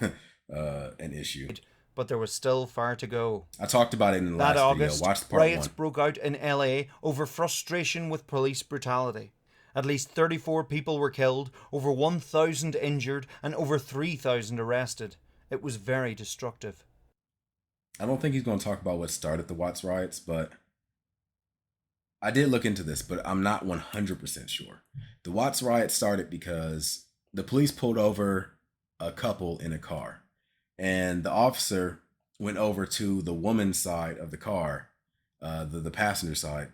an issue. But there was still far to go. I talked about it in the That last August, video. Watch the part riots 1. broke out in LA over frustration with police brutality. At least 34 people were killed, over 1,000 injured, and over 3,000 arrested. It was very destructive. I don't think he's going to talk about what started the Watts riots, but I did look into this, but I'm not 100% sure. The Watts riots started because the police pulled over a couple in a car, and the officer went over to the woman's side of the car, the passenger side.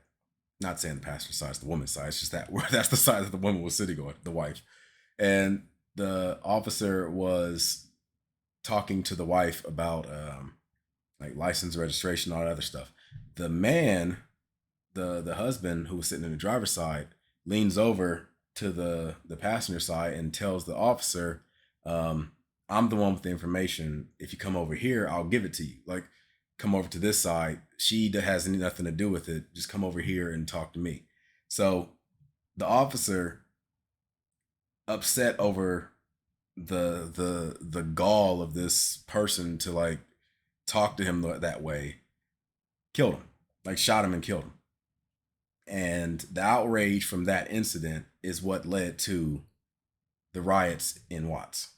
Not saying the passenger side is the woman's side. It's just that's the side that the woman was sitting on, the wife. And the officer was talking to the wife about like license, registration, all that other stuff. The man, the husband who was sitting in the driver's side, leans over to the passenger side and tells the officer, I'm the one with the information. If you come over here, I'll give it to you. Like, come over to this side. She has nothing to do with it. Just come over here and talk to me. So the officer, upset over the gall of this person to like talk to him that way, killed him. Like, shot him and killed him. And the outrage from that incident is what led to the riots in Watts.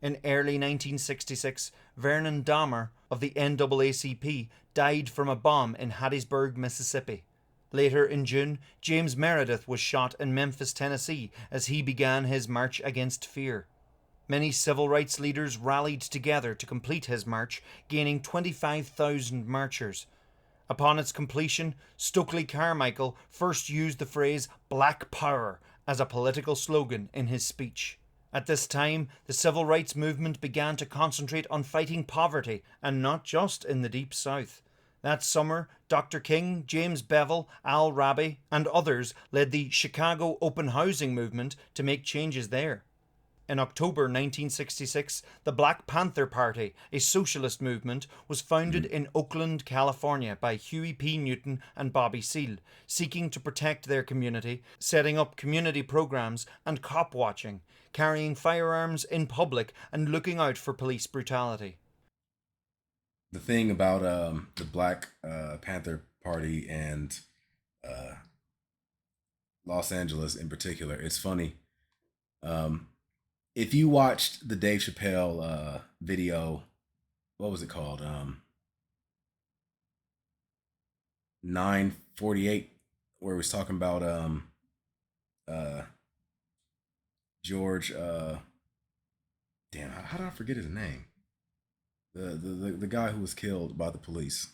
In early 1966, Vernon Dahmer of the NAACP died from a bomb in Hattiesburg, Mississippi. Later in June, James Meredith was shot in Memphis, Tennessee, as he began his march against fear. Many civil rights leaders rallied together to complete his march, gaining 25,000 marchers. Upon its completion, Stokely Carmichael first used the phrase "Black Power" as a political slogan in his speech. At this time, the civil rights movement began to concentrate on fighting poverty, and not just in the Deep South. That summer, Dr. King, James Bevel, Al Raby, and others led the Chicago open housing movement to make changes there. In October 1966, the Black Panther Party, a socialist movement, was founded in Oakland, California by Huey P. Newton and Bobby Seale, seeking to protect their community, setting up community programs and cop watching, carrying firearms in public, and looking out for police brutality. The thing about the Black Panther Party and Los Angeles in particular, it's funny. If you watched the Dave Chappelle video, what was it called? 948, where he was talking about George. Damn, how did I forget his name? The guy who was killed by the police.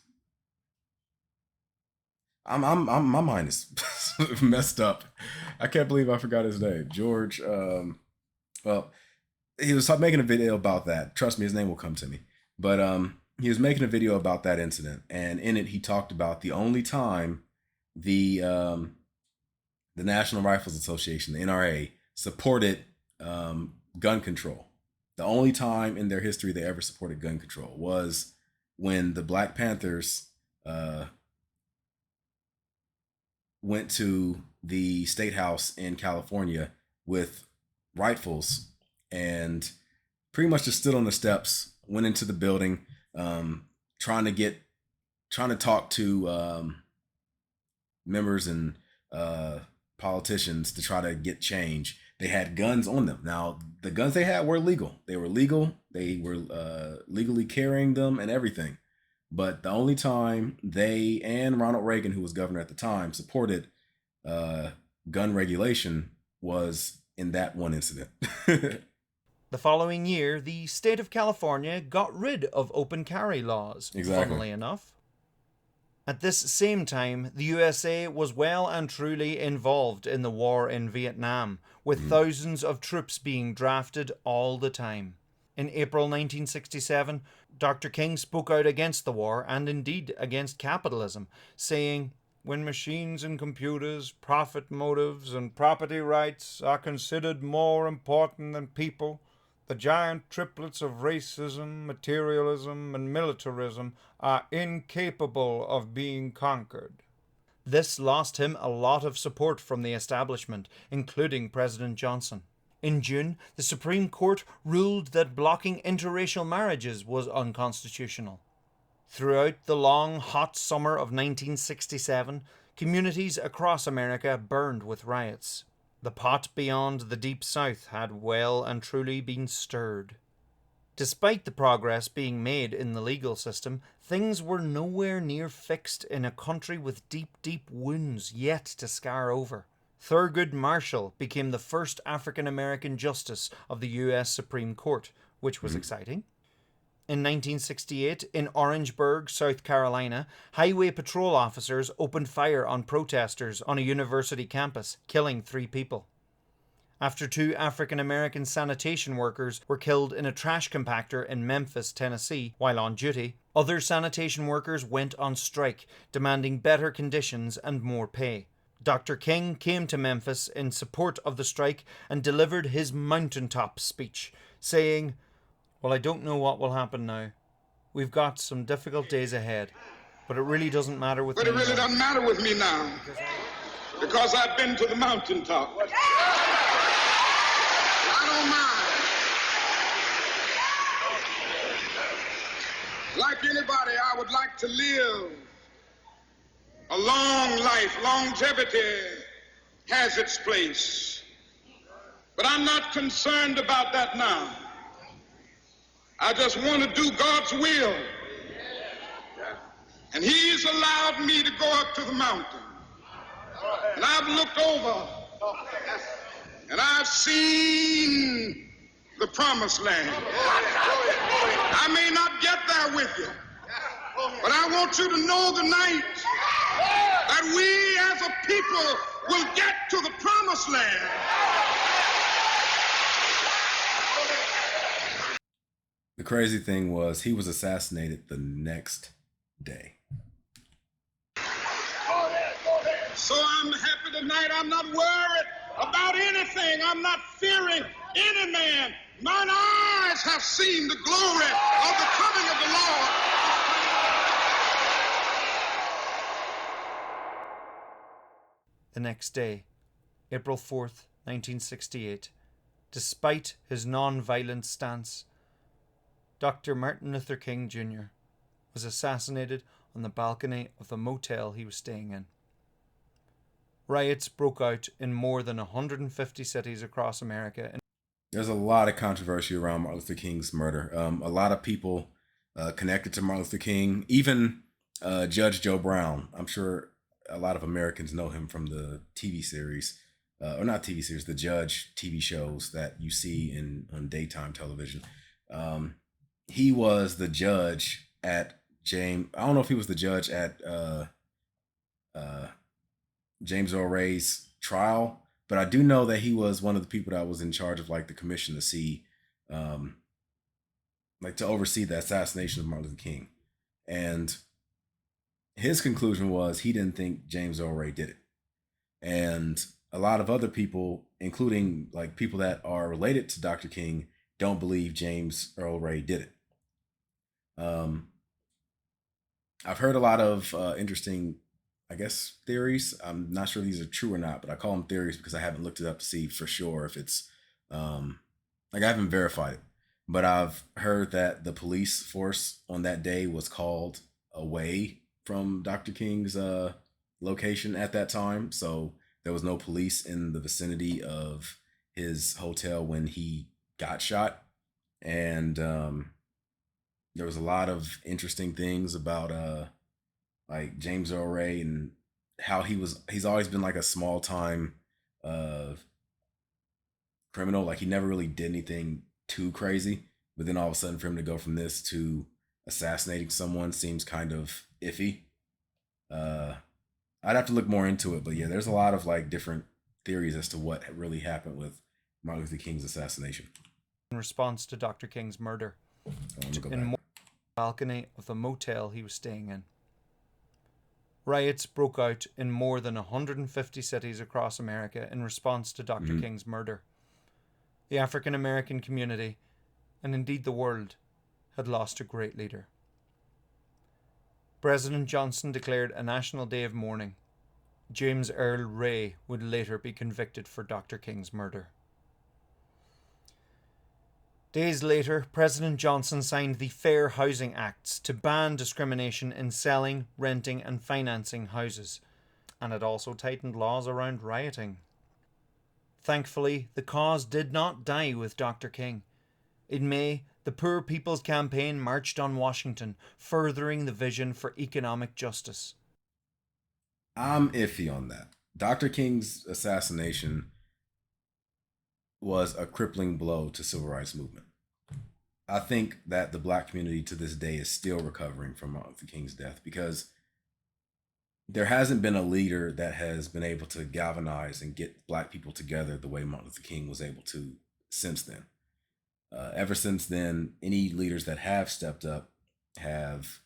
My mind is messed up. I can't believe I forgot his name. George. Well, he was making a video about that. Trust me, his name will come to me. But he was making a video about that incident, and in it he talked about the only time the National Rifles Association, the NRA, supported gun control. The only time in their history they ever supported gun control was when the Black Panthers went to the State House in California with rifles and pretty much just stood on the steps, went into the building, trying to talk to members and politicians to try to get change. They had guns on them. Now, the guns they had were legal. They were legal. They were legally carrying them and everything. But the only time they and Ronald Reagan, who was governor at the time, supported gun regulation was in that one incident. The following year, the state of California got rid of open carry laws, funnily enough. At this same time, the USA was well and truly involved in the war in Vietnam, with thousands of troops being drafted all the time. In April 1967, Dr. King spoke out against the war and indeed against capitalism, saying, "When machines and computers, profit motives, and property rights are considered more important than people, the giant triplets of racism, materialism, and militarism are incapable of being conquered." This lost him a lot of support from the establishment, including President Johnson. In June, the Supreme Court ruled that blocking interracial marriages was unconstitutional. Throughout the long, hot summer of 1967, communities across America burned with riots. The pot beyond the Deep South had well and truly been stirred. Despite the progress being made in the legal system, things were nowhere near fixed in a country with deep, deep wounds yet to scar over. Thurgood Marshall became the first African American justice of the U.S. Supreme Court, which was exciting. In 1968, in Orangeburg, South Carolina, highway patrol officers opened fire on protesters on a university campus, killing 3 people. After 2 African American sanitation workers were killed in a trash compactor in Memphis, Tennessee, while on duty, other sanitation workers went on strike, demanding better conditions and more pay. Dr. King came to Memphis in support of the strike and delivered his mountaintop speech, saying, "Well, I don't know what will happen now. We've got some difficult days ahead, but it really doesn't matter with me now. But it really doesn't matter with me now, because I've been to the mountaintop. I don't mind. Like anybody, I would like to live a long life. Longevity has its place. But I'm not concerned about that now. I just want to do God's will. And He's allowed me to go up to the mountain. And I've looked over and I've seen the promised land. I may not get there with you, but I want you to know tonight that we as a people will get to the promised land. The crazy thing was he was assassinated the next day. So I'm happy tonight. I'm not worried about anything. I'm not fearing any man. Mine eyes have seen the glory of the coming of the Lord. The next day, April 4th, 1968, despite his non-violent stance, Dr. Martin Luther King Jr. was assassinated on the balcony of the motel he was staying in. Riots broke out in more than 150 cities across America. There's a lot of controversy around Martin Luther King's murder. A lot of people connected to Martin Luther King, even Judge Joe Brown. I'm sure a lot of Americans know him from the TV series, or not TV series, the Judge TV shows that you see on daytime television. He was the judge at I don't know if he was the judge at James Earl Ray's trial, but I do know that he was one of the people that was in charge of like the commission to see, like to oversee the assassination of Martin Luther King. And his conclusion was he didn't think James Earl Ray did it. And a lot of other people, including like people that are related to Dr. King, don't believe James Earl Ray did it. I've heard a lot of interesting, I guess, theories. I'm not sure if these are true or not, but I call them theories because I haven't looked it up to see for sure if it's like I haven't verified it. But I've heard that the police force on that day was called away from Dr. King's location at that time. So there was no police in the vicinity of his hotel when he got shot. And there was a lot of interesting things about like James Earl Ray and how he's always been like a small time criminal. Like he never really did anything too crazy, but then all of a sudden for him to go from this to assassinating someone seems kind of iffy. I'd have to look more into it, but yeah, there's a lot of like different theories as to what really happened with Martin Luther King's assassination. in response to Dr. King's murder in the balcony of the motel he was staying in. Riots broke out in more than 150 cities across America in response to Dr. King's murder. The African American community, and indeed the world, had lost a great leader. President Johnson declared a national day of mourning. James Earl Ray would later be convicted for Dr. King's murder. Days later, President Johnson signed the Fair Housing Acts to ban discrimination in selling, renting, and financing houses, and it also tightened laws around rioting. Thankfully, the cause did not die with Dr. King. In May, the Poor People's Campaign marched on Washington, furthering the vision for economic justice. I'm iffy on that. Dr. King's assassination was a crippling blow to civil rights movement. I think that the black community to this day is still recovering from Martin Luther King's death because there hasn't been a leader that has been able to galvanize and get black people together the way Martin Luther King was able to since then. Ever since then, any leaders that have stepped up have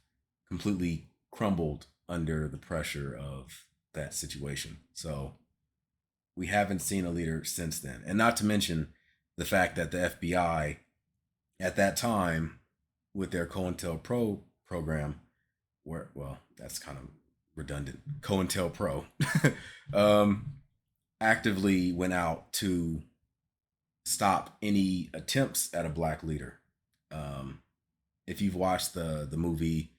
completely crumbled under the pressure of that situation. So we haven't seen a leader since then. And not to mention the fact that the FBI at that time with their COINTELPRO program, that's kind of redundant, COINTELPRO, actively went out to stop any attempts at a black leader. If you've watched the movie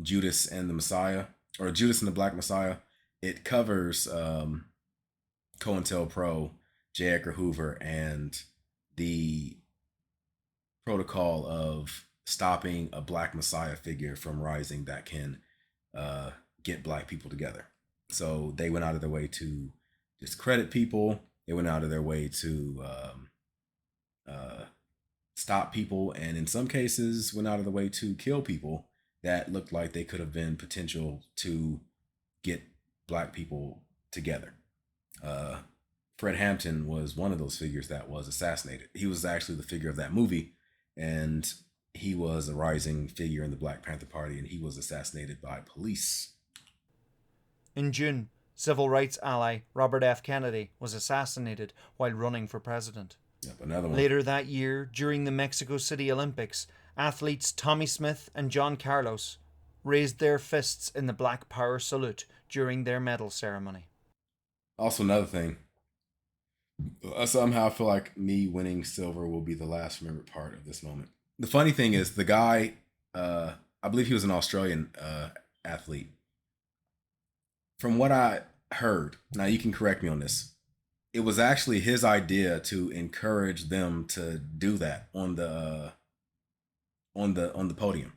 Judas and the Messiah, or Judas and the Black Messiah, it covers COINTELPRO, J. Edgar Hoover, and the protocol of stopping a black messiah figure from rising that can get black people together. So they went out of their way to discredit people. They went out of their way to stop people, and in some cases went out of the way to kill people that looked like they could have been potential to get black people together. Fred Hampton was one of those figures that was assassinated. He was actually the figure of that movie, and he was a rising figure in the Black Panther Party, and he was assassinated by police. In June, civil rights ally Robert F. Kennedy was assassinated while running for president. Yep, another one. Later that year, during the Mexico City Olympics, athletes Tommy Smith and John Carlos raised their fists in the Black Power salute during their medal ceremony. Also, another thing, I somehow feel like me winning silver will be the last remembered part of this moment. The funny thing is, the guy, I believe he was an Australian athlete. From what I heard, now you can correct me on this, it was actually his idea to encourage them to do that on the podium,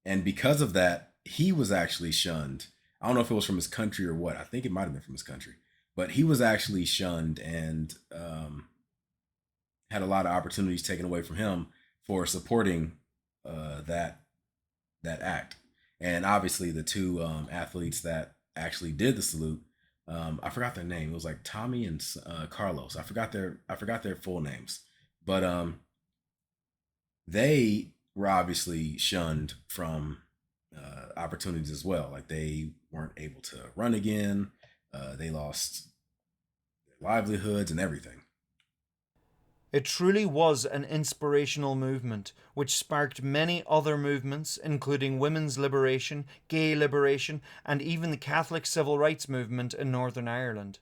and because of that, he was actually shunned. I don't know if it was from his country or what. I think it might have been from his country, but he was actually shunned and had a lot of opportunities taken away from him for supporting that act. And obviously, the two athletes that actually did the salute, I forgot their name. It was like Tommy and Carlos. I forgot their full names, but they were obviously shunned from opportunities as well. Like, they weren't able to run again. They lost their livelihoods and everything. It truly was an inspirational movement, which sparked many other movements, including women's liberation, gay liberation, and even the Catholic civil rights movement in Northern Ireland.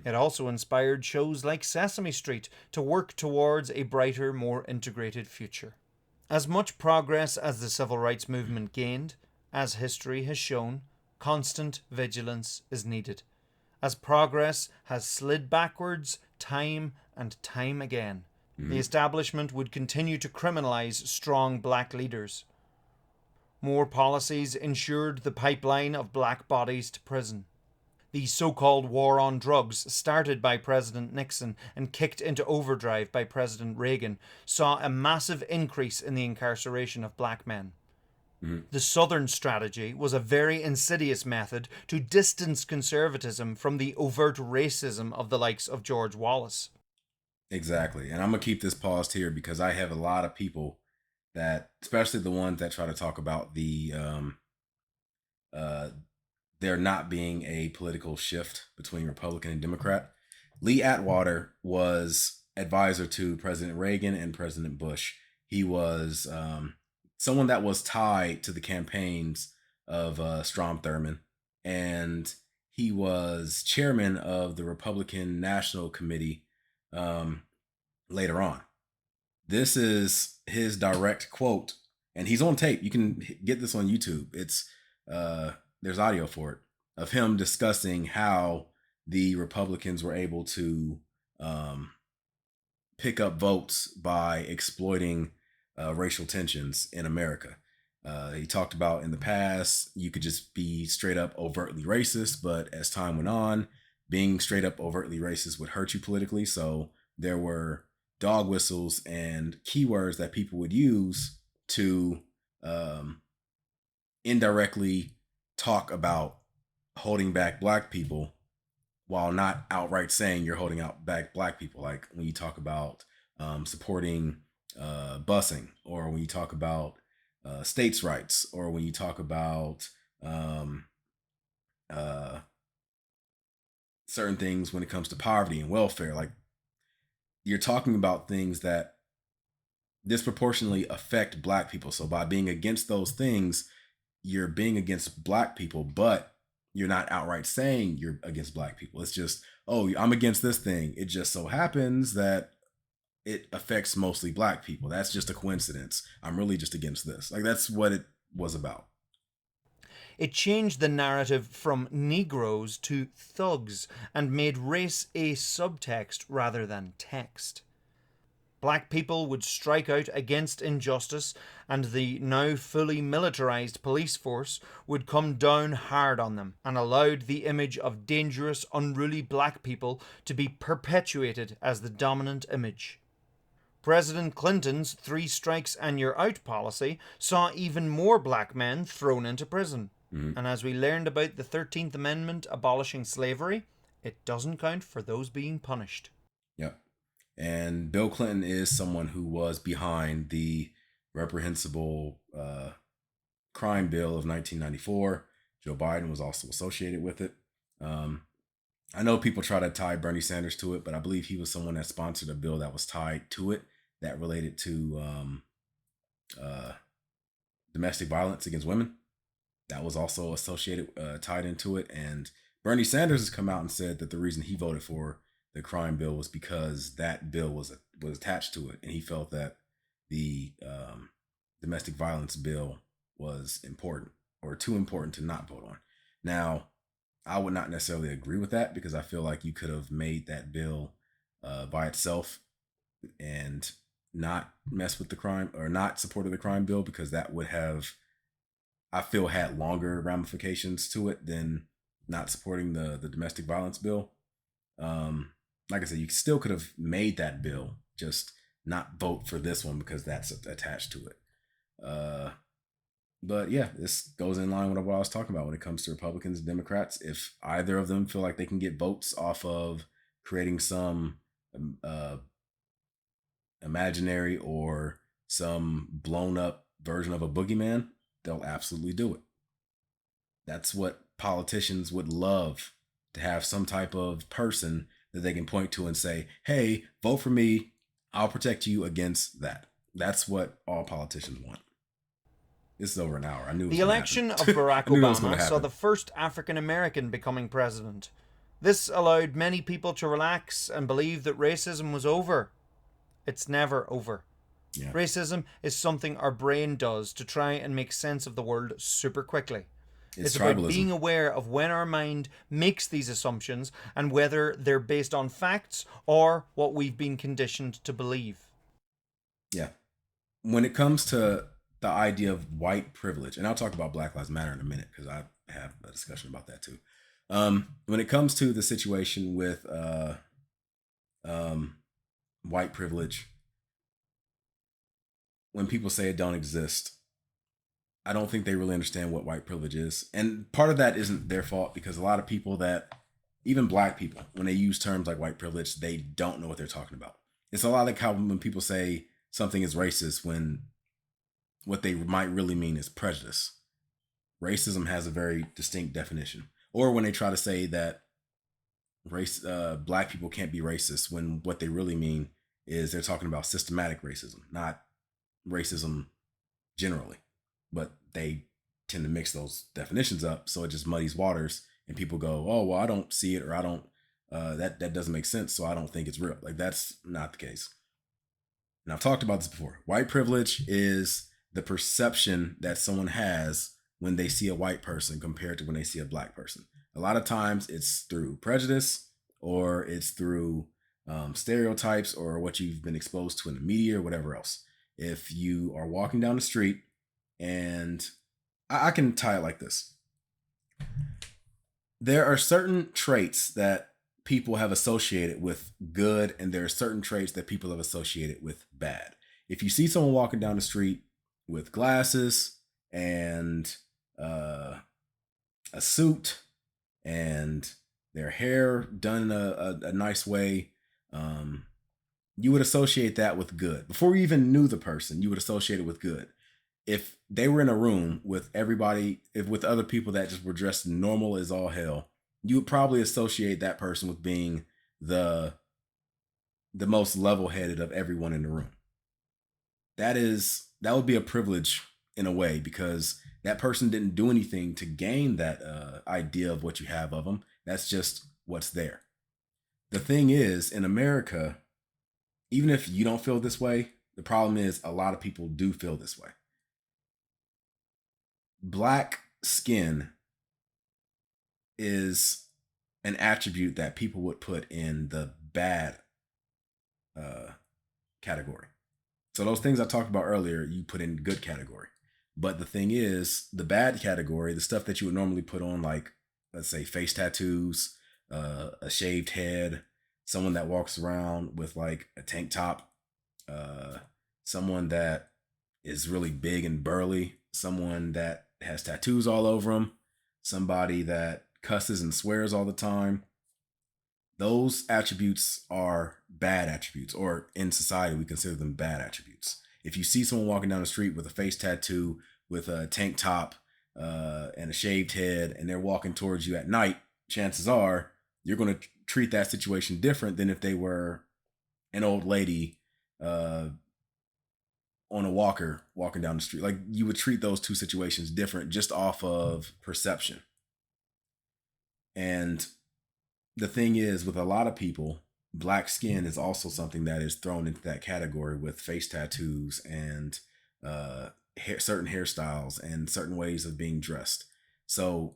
It also inspired shows like Sesame Street to work towards a brighter, more integrated future. As much progress as the civil rights movement gained, as history has shown, constant vigilance is needed, as progress has slid backwards time and time again. The establishment would continue to criminalize strong black leaders. More policies ensured the pipeline of black bodies to prison. The so-called war on drugs, started by President Nixon and kicked into overdrive by President Reagan, saw a massive increase in the incarceration of black men. The Southern strategy was a very insidious method to distance conservatism from the overt racism of the likes of George Wallace. Exactly. And I'm going to keep this paused here because I have a lot of people that, especially the ones that try to talk about uh, there not being a political shift between Republican and Democrat. Lee Atwater was advisor to President Reagan and President Bush. He was someone that was tied to the campaigns of Strom Thurmond, and he was chairman of the Republican National Committee um, later on. This is his direct quote, and he's on tape. You can get this on YouTube. It's there's audio for it of him discussing how the Republicans were able to um, pick up votes by exploiting racial tensions in America. He talked about in the past, you could just be straight up overtly racist, but as time went on, being straight up overtly racist would hurt you politically. So there were dog whistles and keywords that people would use to indirectly talk about holding back black people while not outright saying you're holding out back black people. Like when you talk about supporting busing, or when you talk about states' rights, or when you talk about uh, certain things when it comes to poverty and welfare. Like you're talking about things that disproportionately affect black people. So by being against those things, you're being against black people, but you're not outright saying you're against black people. It's just, oh, I'm against this thing. It just so happens that it affects mostly black people. That's just a coincidence. I'm really just against this. Like that's what it was about. It changed the narrative from Negroes to thugs and made race a subtext rather than text. Black people would strike out against injustice, and the now fully militarized police force would come down hard on them and allowed the image of dangerous, unruly black people to be perpetuated as the dominant image. President Clinton's 3 strikes and you're out policy saw even more black men thrown into prison. Mm-hmm. And as we learned about the 13th Amendment abolishing slavery, it doesn't count for those being punished. Yep. And Bill Clinton is someone who was behind the reprehensible crime bill of 1994. Joe Biden was also associated with it. I know people try to tie Bernie Sanders to it, but I believe he was someone that sponsored a bill that was tied to it that related to domestic violence against women. That was also associated, tied into it. And Bernie Sanders has come out and said that the reason he voted for the crime bill was because that bill was attached to it, and he felt that the domestic violence bill was important or too important to not vote on. Now, I would not necessarily agree with that because I feel like you could have made that bill by itself and not mess with the crime or not supported the crime bill, because that would have, I feel, had longer ramifications to it than not supporting the domestic violence bill. Like I said, you still could have made that bill, just not vote for this one because that's attached to it. But yeah, this goes in line with what I was talking about when it comes to Republicans and Democrats. If either of them feel like they can get votes off of creating some imaginary or some blown up version of a boogeyman, they'll absolutely do it. That's what politicians would love, to have some type of person that they can point to and say, hey, vote for me. I'll protect you against that. That's what all politicians want. This is over an hour. I knew it was the election of Barack Obama saw the first African American becoming president. This allowed many people to relax and believe that racism was over. It's never over. Yeah. Racism is something our brain does to try and make sense of the world super quickly. It's about being aware of when our mind makes these assumptions and whether they're based on facts or what we've been conditioned to believe. Yeah. When it comes to the idea of white privilege, and I'll talk about Black Lives Matter in a minute because I have a discussion about that too. When it comes to the situation with white privilege, when people say it don't exist, I don't think they really understand what white privilege is. And part of that isn't their fault, because a lot of people that, even black people, when they use terms like white privilege, they don't know what they're talking about. It's a lot like how when people say something is racist when what they might really mean is prejudice. Racism has a very distinct definition. Or when they try to say that black people can't be racist when what they really mean is they're talking about systematic racism, not racism generally. But they tend to mix those definitions up, so it just muddies waters, and people go, "Oh, well, I don't see it, or I don't that doesn't make sense, so I don't think it's real." Like, that's not the case. And I've talked about this before. White privilege is the perception that someone has when they see a white person compared to when they see a black person. A lot of times it's through prejudice, or it's through stereotypes, or what you've been exposed to in the media or whatever else. If you are walking down the street, and I can tie it like this. There are certain traits that people have associated with good, and there are certain traits that people have associated with bad. If you see someone walking down the street with glasses and a suit and their hair done in a nice way, you would associate that with good. Before you even knew the person, you would associate it with good. If they were in a room with everybody, if with other people that just were dressed normal as all hell, you would probably associate that person with being the most level-headed of everyone in the room. That would be a privilege in a way, because that person didn't do anything to gain that idea of what you have of them. That's just what's there. The thing is, in America, even if you don't feel this way, the problem is a lot of people do feel this way. Black skin is an attribute that people would put in the bad category. So those things I talked about earlier, you put in good category. But the thing is, the bad category, the stuff that you would normally put on, like, let's say, face tattoos, a shaved head, someone that walks around with like a tank top, someone that is really big and burly, someone that has tattoos all over them, somebody that cusses and swears all the time. Those attributes are bad attributes, or in society, we consider them bad attributes. If you see someone walking down the street with a face tattoo, with a tank top, and a shaved head, and they're walking towards you at night, chances are you're going to treat that situation different than if they were an old lady on a walker walking down the street. Like, you would treat those two situations different just off of perception. And the thing is, with a lot of people, black skin is also something that is thrown into that category with face tattoos and certain hairstyles and certain ways of being dressed. So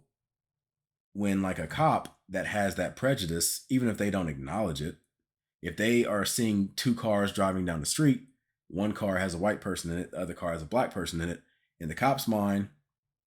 when like a cop that has that prejudice, even if they don't acknowledge it, if they are seeing two cars driving down the street, one car has a white person in it, the other car has a black person in it, in the cop's mind,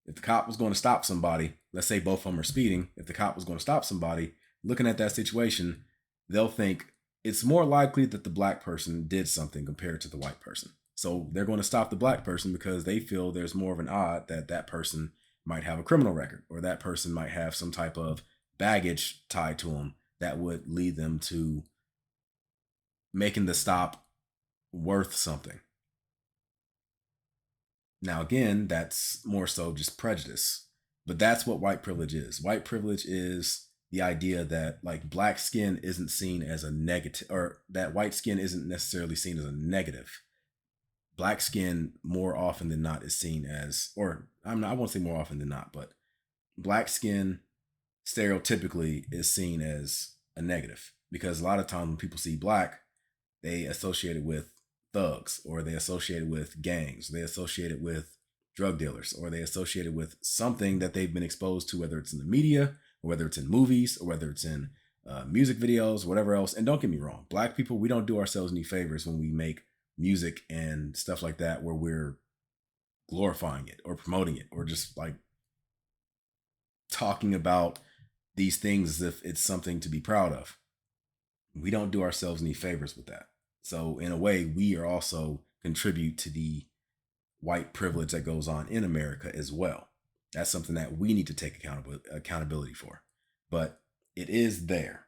if the cop was going to stop somebody, let's say both of them are speeding, if the cop was going to stop somebody, looking at that situation, they'll think it's more likely that the black person did something compared to the white person. So they're going to stop the black person because they feel there's more of an odd that that person might have a criminal record, or that person might have some type of baggage tied to them that would lead them to making the stop worth something. Now, again, that's more so just prejudice, but that's what white privilege is. White privilege is the idea that like black skin isn't seen as a negative, or that white skin isn't necessarily seen as a negative. Black skin more often than not is seen as, or I won't say more often than not, but black skin stereotypically is seen as a negative, because a lot of times when people see black, they associate it with thugs, or they associate it with gangs, they associate it with drug dealers, or they associate it with something that they've been exposed to, whether it's in the media, or whether it's in movies, or whether it's in music videos, whatever else. And don't get me wrong, black people, we don't do ourselves any favors when we make music and stuff like that where we're glorifying it or promoting it or just like talking about these things as if it's something to be proud of. We don't do ourselves any favors with that. So in a way, we are also contribute to the white privilege that goes on in America as well. That's something that we need to take accountability for, but it is there.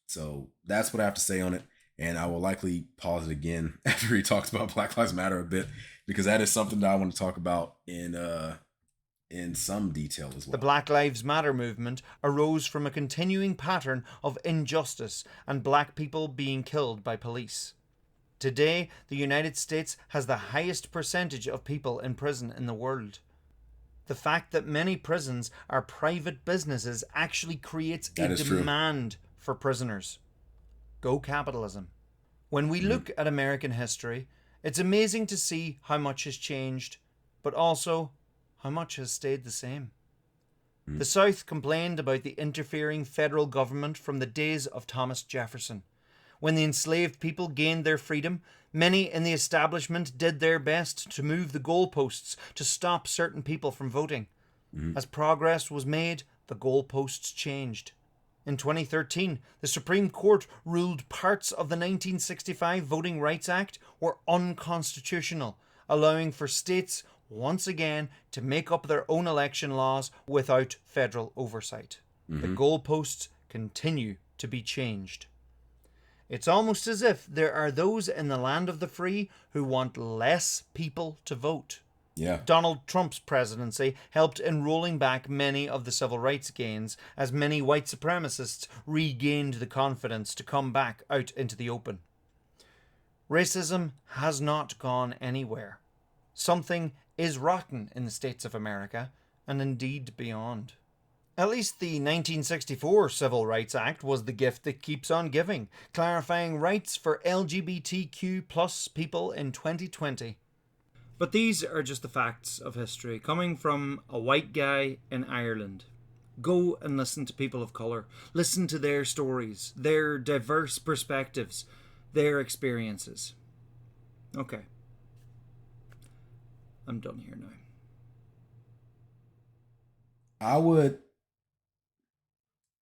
So that's what I have to say on it. And I will likely pause it again after he talks about Black Lives Matter a bit, because that is something that I want to talk about in some detail as well. The Black Lives Matter movement arose from a continuing pattern of injustice and black people being killed by police. Today, the United States has the highest percentage of people in prison in the world. The fact that many prisons are private businesses actually creates a demand for prisoners. Go capitalism. When we look at American history, it's amazing to see how much has changed, but also how much has stayed the same. The South complained about the interfering federal government from the days of Thomas Jefferson. When the enslaved people gained their freedom, many in the establishment did their best to move the goalposts to stop certain people from voting. As progress was made, the goalposts changed. In 2013, the Supreme Court ruled parts of the 1965 Voting Rights Act were unconstitutional, allowing for states once again to make up their own election laws without federal oversight. The goalposts continue to be changed. It's almost as if there are those in the land of the free who want less people to vote. Yeah. Donald Trump's presidency helped in rolling back many of the civil rights gains as many white supremacists regained the confidence to come back out into the open. Racism has not gone anywhere. Something is rotten in the States of America, and indeed beyond. At least the 1964 Civil Rights Act was the gift that keeps on giving, clarifying rights for LGBTQ plus people in 2020. But these are just the facts of history, coming from a white guy in Ireland. Go and listen to people of colour. Listen to their stories, their diverse perspectives, their experiences. Okay. I'm done here now.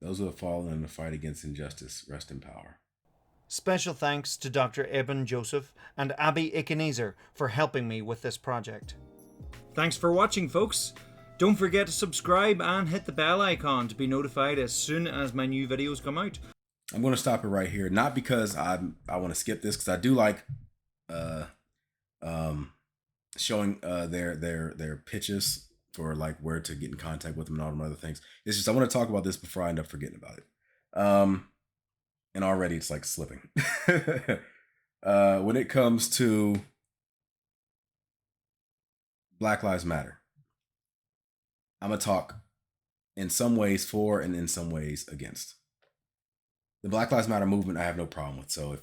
Those who have fallen in the fight against injustice, rest in power. Special thanks to Dr. Eben Joseph and Abby Ekenezer for helping me with this project. Thanks for watching, folks. Don't forget to subscribe and hit the bell icon to be notified as soon as my new videos come out. I'm going to stop it right here, not because I want to skip this, because I do like showing their pitches for like where to get in contact with them and all them other things. It's just I want to talk about this before I end up forgetting about it. And already it's like slipping. When it comes to Black Lives Matter, I'm going to talk in some ways for and in some ways against. The Black Lives Matter movement I have no problem with, so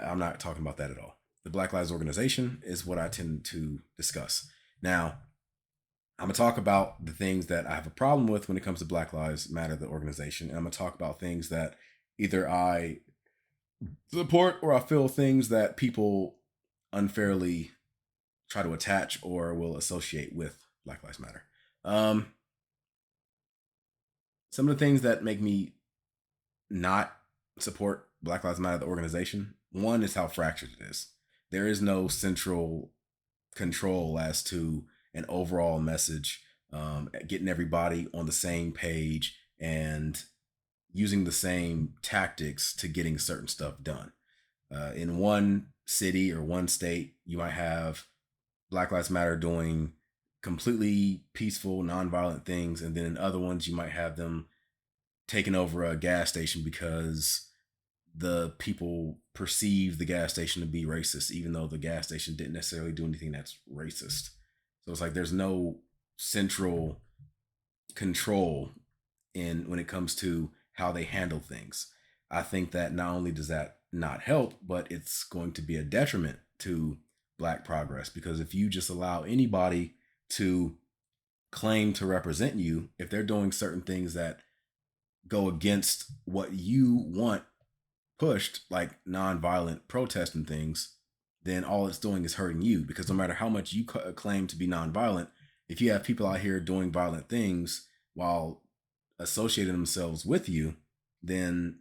I'm not talking about that at all. The Black Lives Organization is what I tend to discuss. Now, I'm going to talk about the things that I have a problem with when it comes to Black Lives Matter, the organization, and I'm going to talk about things that either I support or I feel things that people unfairly try to attach or will associate with Black Lives Matter. Some of the things that make me not support Black Lives Matter, the organization, one is how fractured it is. There is no central control as to an overall message, getting everybody on the same page and using the same tactics to getting certain stuff done. In one city or one state, you might have Black Lives Matter doing completely peaceful, nonviolent things, and then in other ones, you might have them taking over a gas station because the people perceive the gas station to be racist, even though the gas station didn't necessarily do anything that's racist. So it's like there's no central control when it comes to how they handle things. I think that not only does that not help, but it's going to be a detriment to Black progress, because if you just allow anybody to claim to represent you, if they're doing certain things that go against what you want pushed, like nonviolent protest and things, then all it's doing is hurting you, because no matter how much you claim to be nonviolent, if you have people out here doing violent things while associating themselves with you, then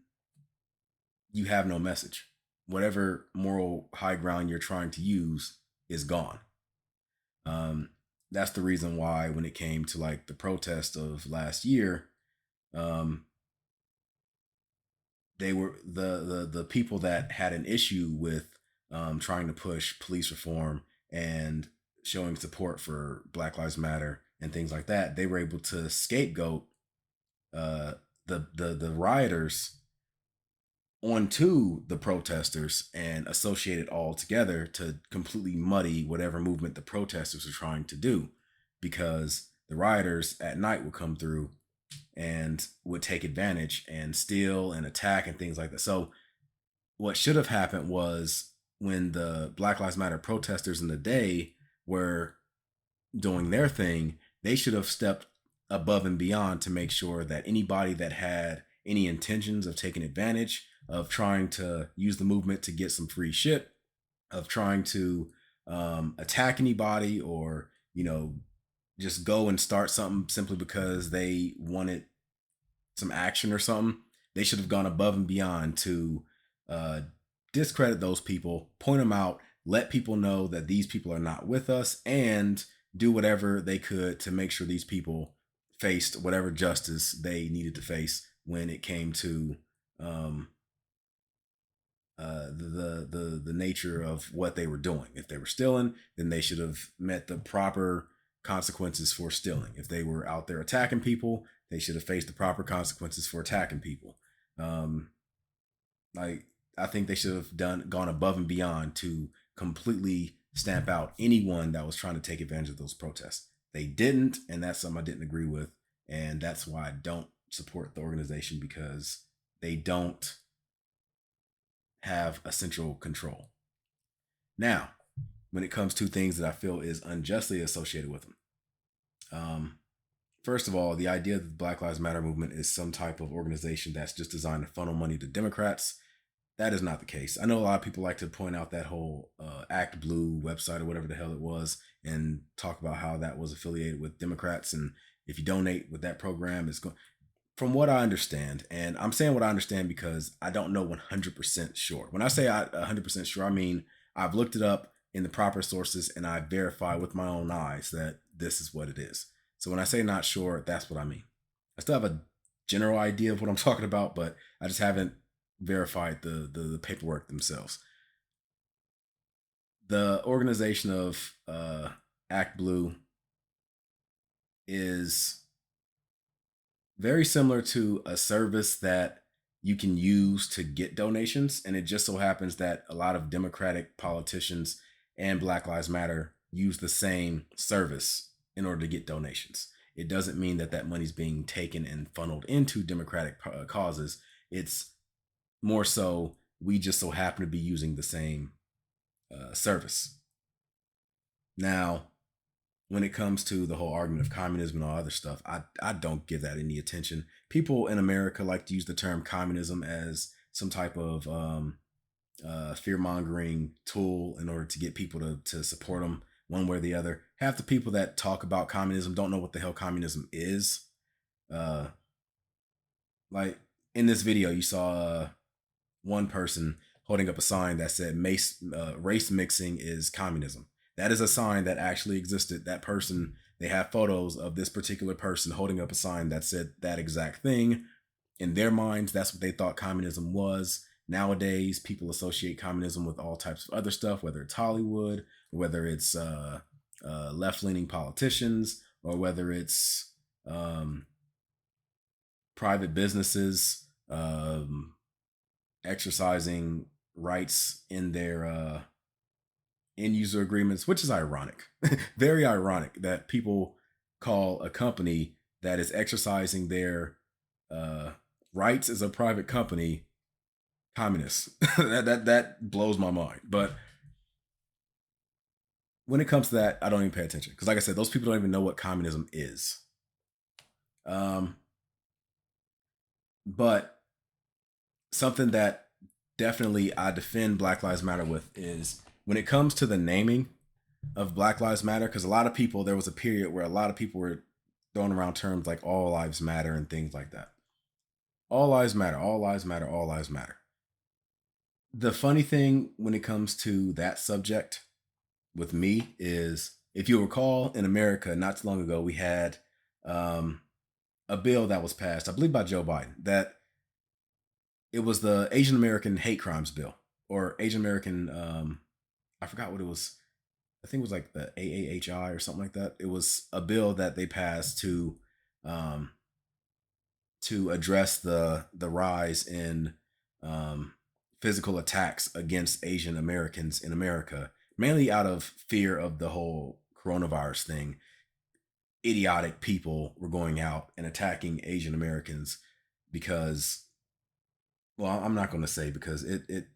you have no message. Whatever moral high ground you're trying to use is gone. That's the reason why when it came to like the protest of last year, they were the people that had an issue with trying to push police reform and showing support for Black Lives Matter and things like that. They were able to scapegoat uh, the rioters onto the protesters and associate it all together to completely muddy whatever movement the protesters are trying to do, because the rioters at night would come through and would take advantage and steal and attack and things like that. So what should have happened was, when the Black Lives Matter protesters in the day were doing their thing, they should have stepped above and beyond to make sure that anybody that had any intentions of taking advantage, of trying to use the movement to get some free shit, of trying to attack anybody, or, just go and start something simply because they wanted some action or something, they should have gone above and beyond to uh, discredit those people, point them out, let people know that these people are not with us, and do whatever they could to make sure these people faced whatever justice they needed to face when it came to the nature of what they were doing. If they were stealing, then they should have met the proper consequences for stealing. If they were out there attacking people, they should have faced the proper consequences for attacking people. Like, I think they should have gone above and beyond to completely stamp out anyone that was trying to take advantage of those protests. They didn't, and that's something I didn't agree with, and that's why I don't support the organization, because they don't have a central control. Now, when it comes to things that I feel is unjustly associated with them, first of all, the idea that the Black Lives Matter movement is some type of organization that's just designed to funnel money to Democrats, that is not the case. I know a lot of people like to point out that whole Act Blue website or whatever the hell it was, and talk about how that was affiliated with Democrats, and if you donate with that program, it's going. From what I understand, and I'm saying what I understand because I don't know 100% sure. When I say 100% sure, I mean I've looked it up in the proper sources and I verify with my own eyes that this is what it is. So when I say not sure, that's what I mean. I still have a general idea of what I'm talking about, but I just haven't verified the paperwork themselves. The organization of Act Blue is very similar to a service that you can use to get donations. And it just so happens that a lot of Democratic politicians and Black Lives Matter use the same service in order to get donations. It doesn't mean that that money's being taken and funneled into Democratic causes. It's more so we just so happen to be using the same service. Now, when it comes to the whole argument of communism and all other stuff, I don't give that any attention. People in America like to use the term communism as some type of fear mongering tool in order to get people to support them one way or the other. Half the people that talk about communism don't know what the hell communism is. Like in this video, you saw one person holding up a sign that said race mixing is communism. That is a sign that actually existed. That person, they have photos of this particular person holding up a sign that said that exact thing. In their minds, that's what they thought communism was. Nowadays, people associate communism with all types of other stuff, whether it's Hollywood, whether it's left-leaning politicians, or whether it's private businesses exercising rights in their end user agreements, which is ironic. Very ironic that people call a company that is exercising their rights as a private company communist. that blows my mind. But when it comes to that, I don't even pay attention, because like I said, those people don't even know what communism is. But something that definitely I defend Black Lives Matter with is when it comes to the naming of Black Lives Matter, because a lot of people, there was a period where a lot of people were throwing around terms like all lives matter and things like that. All lives matter, all lives matter, all lives matter. The funny thing when it comes to that subject with me is, if you recall, in America, not too long ago, we had a bill that was passed, I believe by Joe Biden, that it was the Asian American hate crimes bill, or Asian American, I forgot what it was. I think it was like the AAHI or something like that. It was a bill that they passed um, to address the rise in um, physical attacks against Asian Americans in America, mainly out of fear of the whole coronavirus thing. Idiotic people were going out and attacking Asian Americans because, well, I'm not going to say because it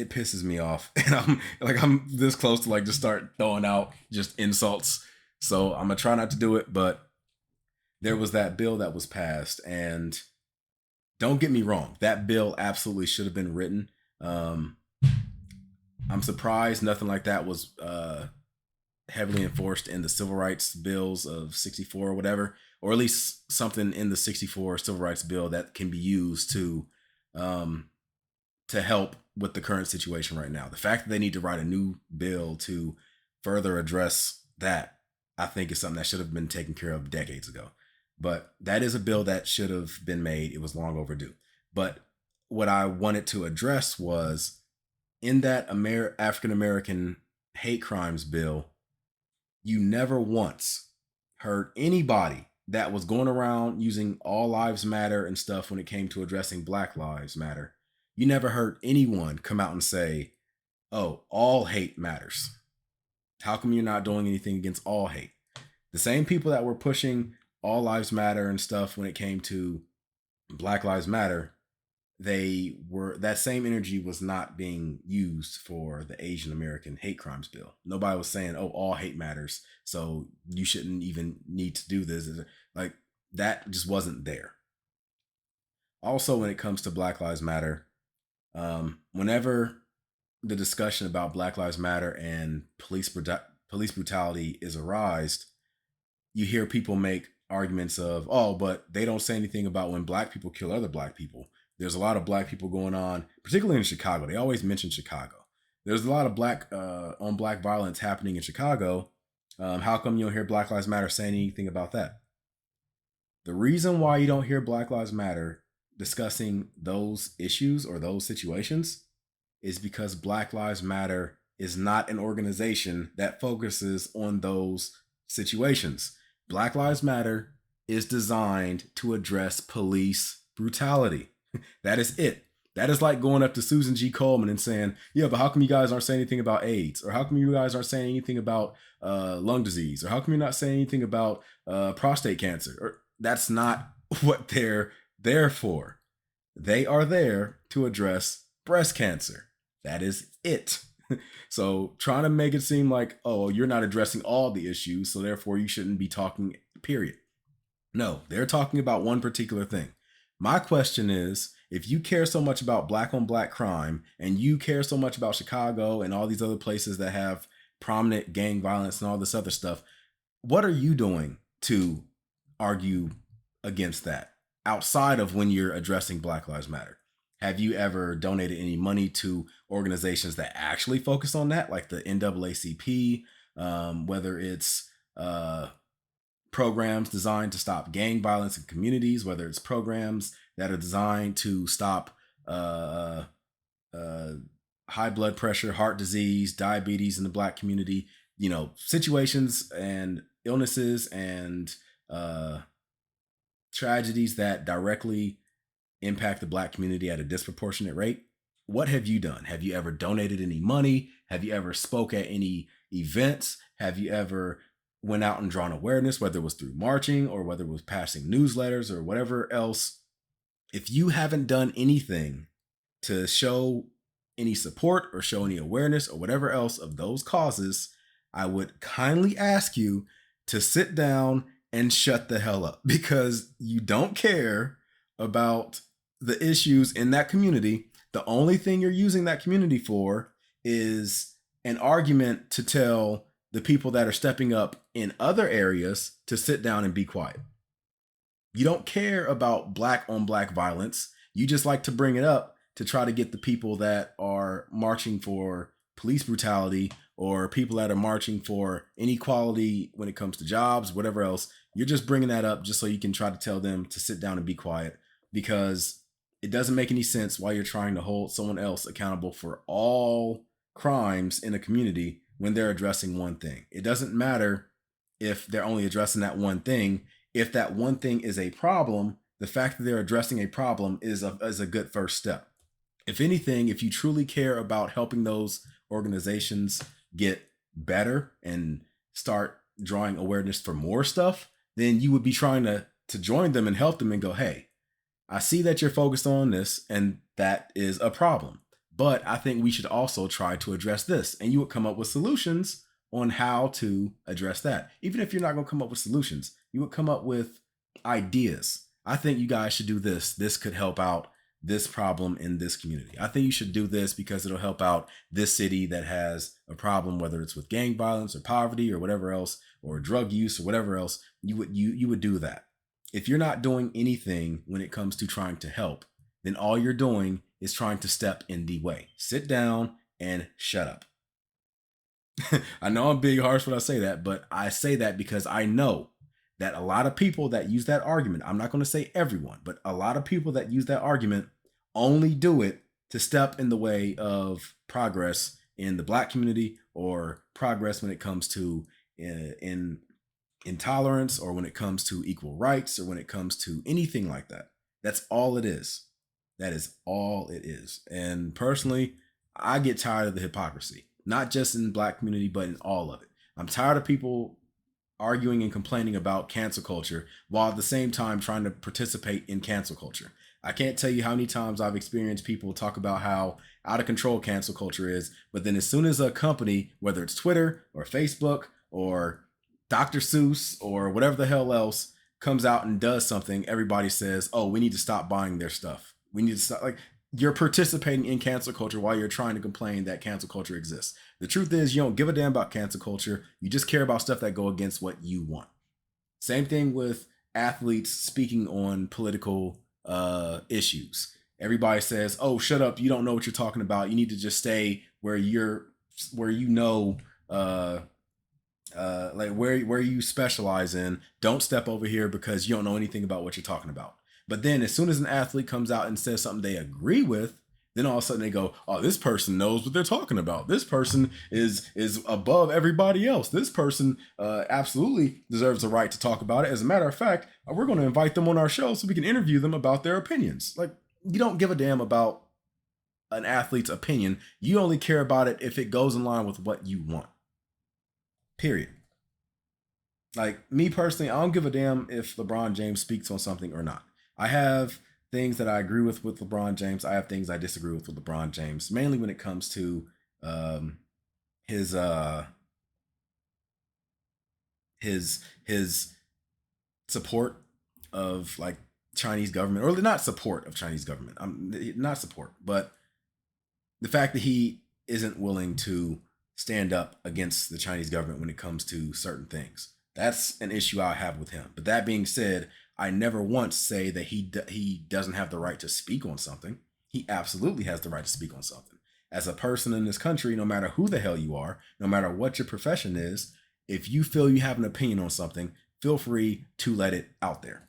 pisses me off, and I'm this close to like just start throwing out just insults. So I'm gonna try not to do it, but there was that bill that was passed, and don't get me wrong, that bill absolutely should have been written. Um, I'm surprised nothing like that was heavily enforced in the civil rights bills of 64 or whatever, or at least something in the 64 civil rights bill that can be used um, to help with the current situation right now. The fact that they need to write a new bill to further address that, I think is something that should have been taken care of decades ago. But that is a bill that should have been made. It was long overdue. But what I wanted to address was in that African American hate crimes bill, you never once heard anybody that was going around using all lives matter and stuff when it came to addressing Black Lives Matter. You never heard anyone come out and say, oh, all hate matters. How come you're not doing anything against all hate? The same people that were pushing all lives matter and stuff when it came to Black Lives Matter, that same energy was not being used for the Asian American hate crimes bill. Nobody was saying, oh, all hate matters, so you shouldn't even need to do this. Like, that just wasn't there. Also, when it comes to Black Lives Matter, whenever the discussion about Black Lives Matter and police brutality is arised, you hear people make arguments of, oh, but they don't say anything about when Black people kill other Black people. There's a lot of Black people going on, particularly in Chicago. They always mention Chicago. There's a lot of Black on Black violence happening in Chicago. How come you don't hear Black Lives Matter saying anything about that? The reason why you don't hear Black Lives Matter discussing those issues or those situations is because Black Lives Matter is not an organization that focuses on those situations. Black Lives Matter is designed to address police brutality. That is it. That is like going up to Susan G. Coleman and saying, yeah, but how come you guys aren't saying anything about AIDS? Or how come you guys aren't saying anything about lung disease? Or how come you're not saying anything about prostate cancer? Or that's not what they're there for. They are there to address breast cancer. That is it. So trying to make it seem like, oh, you're not addressing all the issues, so therefore you shouldn't be talking, period. No, they're talking about one particular thing. My question is, if you care so much about Black on Black crime and you care so much about Chicago and all these other places that have prominent gang violence and all this other stuff, what are you doing to argue against that outside of when you're addressing Black Lives Matter? Have you ever donated any money to organizations that actually focus on that, like the NAACP, whether it's programs designed to stop gang violence in communities, whether it's programs that are designed to stop high blood pressure, heart disease, diabetes in the Black community, situations and illnesses and tragedies that directly impact the Black community at a disproportionate rate. What have you done? Have you ever donated any money? Have you ever spoke at any events? Have you ever went out and drawn awareness, whether it was through marching or whether it was passing newsletters or whatever else? If you haven't done anything to show any support or show any awareness or whatever else of those causes, I would kindly ask you to sit down and shut the hell up, because you don't care about the issues in that community. The only thing you're using that community for is an argument to tell the people that are stepping up in other areas to sit down and be quiet. You don't care about Black on Black violence. You just like to bring it up to try to get the people that are marching for police brutality or people that are marching for inequality when it comes to jobs, whatever else. You're just bringing that up just so you can try to tell them to sit down and be quiet, because it doesn't make any sense why you're trying to hold someone else accountable for all crimes in a community when they're addressing one thing. It doesn't matter if they're only addressing that one thing. If that one thing is a problem, the fact that they're addressing a problem is a good first step. If anything, if you truly care about helping those organizations get better and start drawing awareness for more stuff, then you would be trying to join them and help them and go, hey, I see that you're focused on this and that is a problem, but I think we should also try to address this. And you would come up with solutions on how to address that. Even if you're not going to come up with solutions, you would come up with ideas. I think you guys should do this. This could help out this problem in this community. I think you should do this because it'll help out this city that has a problem, whether it's with gang violence or poverty or whatever else, or drug use or whatever else. You would do that. If you're not doing anything when it comes to trying to help, then all you're doing is trying to step in the way. Sit down and shut up. I know I'm being harsh when I say that, but I say that because I know that a lot of people that use that argument, I'm not going to say everyone, but a lot of people that use that argument only do it to step in the way of progress in the Black community, or progress when it comes to in intolerance, or when it comes to equal rights, or when it comes to anything like that. That's all it is. That is all it is. And personally, I get tired of the hypocrisy, not just in the Black community, but in all of it. I'm tired of people arguing and complaining about cancel culture while at the same time trying to participate in cancel culture. I can't tell you how many times I've experienced people talk about how out of control cancel culture is, but then as soon as a company, whether it's Twitter or Facebook or Dr. Seuss or whatever the hell else, comes out and does something, everybody says, oh, we need to stop buying their stuff. We need to stop. Like, you're participating in cancel culture while you're trying to complain that cancel culture exists. The truth is, you don't give a damn about cancel culture. You just care about stuff that go against what you want. Same thing with athletes speaking on political issues. Everybody says, oh, shut up, you don't know what you're talking about. You need to just stay where you know, like where you specialize in. Don't step over here because you don't know anything about what you're talking about. But then as soon as an athlete comes out and says something they agree with, then all of a sudden they go, oh, this person knows what they're talking about. This person is above everybody else. This person absolutely deserves a right to talk about it. As a matter of fact, we're going to invite them on our show so we can interview them about their opinions. Like, you don't give a damn about an athlete's opinion. You only care about it if it goes in line with what you want. Period. Like, me personally, I don't give a damn if LeBron James speaks on something or not. I have things that I agree with LeBron James. I have things I disagree with LeBron James, mainly when it comes to his support of like Chinese government, or not support of Chinese government. Not support, but the fact that he isn't willing to stand up against the Chinese government when it comes to certain things. That's an issue I have with him. But that being said, I never once say that he doesn't have the right to speak on something. He absolutely has the right to speak on something. As a person in this country, no matter who the hell you are, no matter what your profession is, if you feel you have an opinion on something, feel free to let it out there.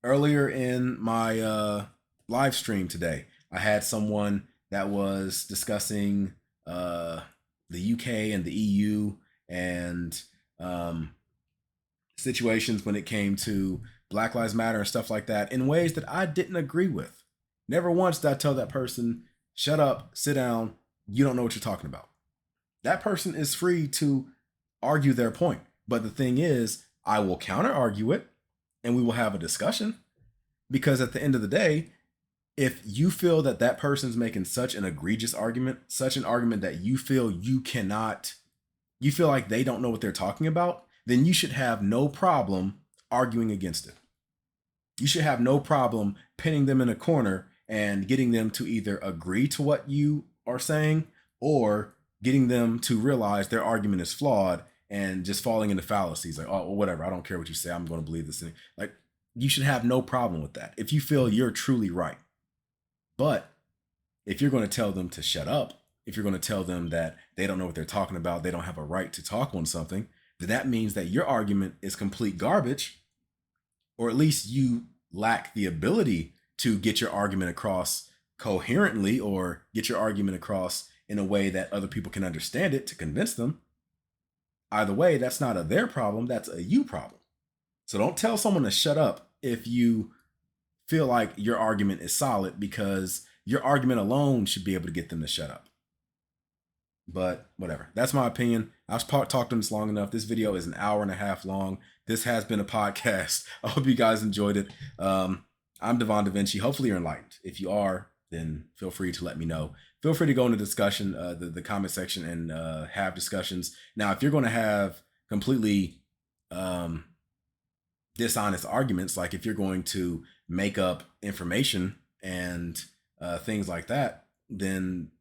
Earlier in my live stream today, I had someone that was discussing the UK and the EU and situations when it came to Black Lives Matter and stuff like that in ways that I didn't agree with. Never once did I tell that person, shut up, sit down, you don't know what you're talking about. That person is free to argue their point. But the thing is, I will counter argue it and we will have a discussion, because at the end of the day, if you feel that that person's making such an egregious argument, such an argument that you feel you feel like they don't know what they're talking about, then you should have no problem arguing against it. You should have no problem pinning them in a corner and getting them to either agree to what you are saying or getting them to realize their argument is flawed and just falling into fallacies. Like, oh, whatever, I don't care what you say, I'm going to believe this thing. Like, you should have no problem with that if you feel you're truly right. But if you're going to tell them to shut up, if you're going to tell them that they don't know what they're talking about, they don't have a right to talk on something, then that means that your argument is complete garbage, or at least you lack the ability to get your argument across coherently or get your argument across in a way that other people can understand it to convince them. Either way, that's not a their problem, that's a you problem. So don't tell someone to shut up if you feel like your argument is solid, because your argument alone should be able to get them to shut up. But whatever, that's my opinion. I've talked on this long enough. This video is an hour and a half long. This has been a podcast. I hope you guys enjoyed it. I'm Devon DaVinci. Hopefully you're enlightened. If you are, then feel free to let me know. Feel free to go into discussion, the comment section, and have discussions. Now, if you're going to have completely dishonest arguments, like if you're going to make up information and things like that, then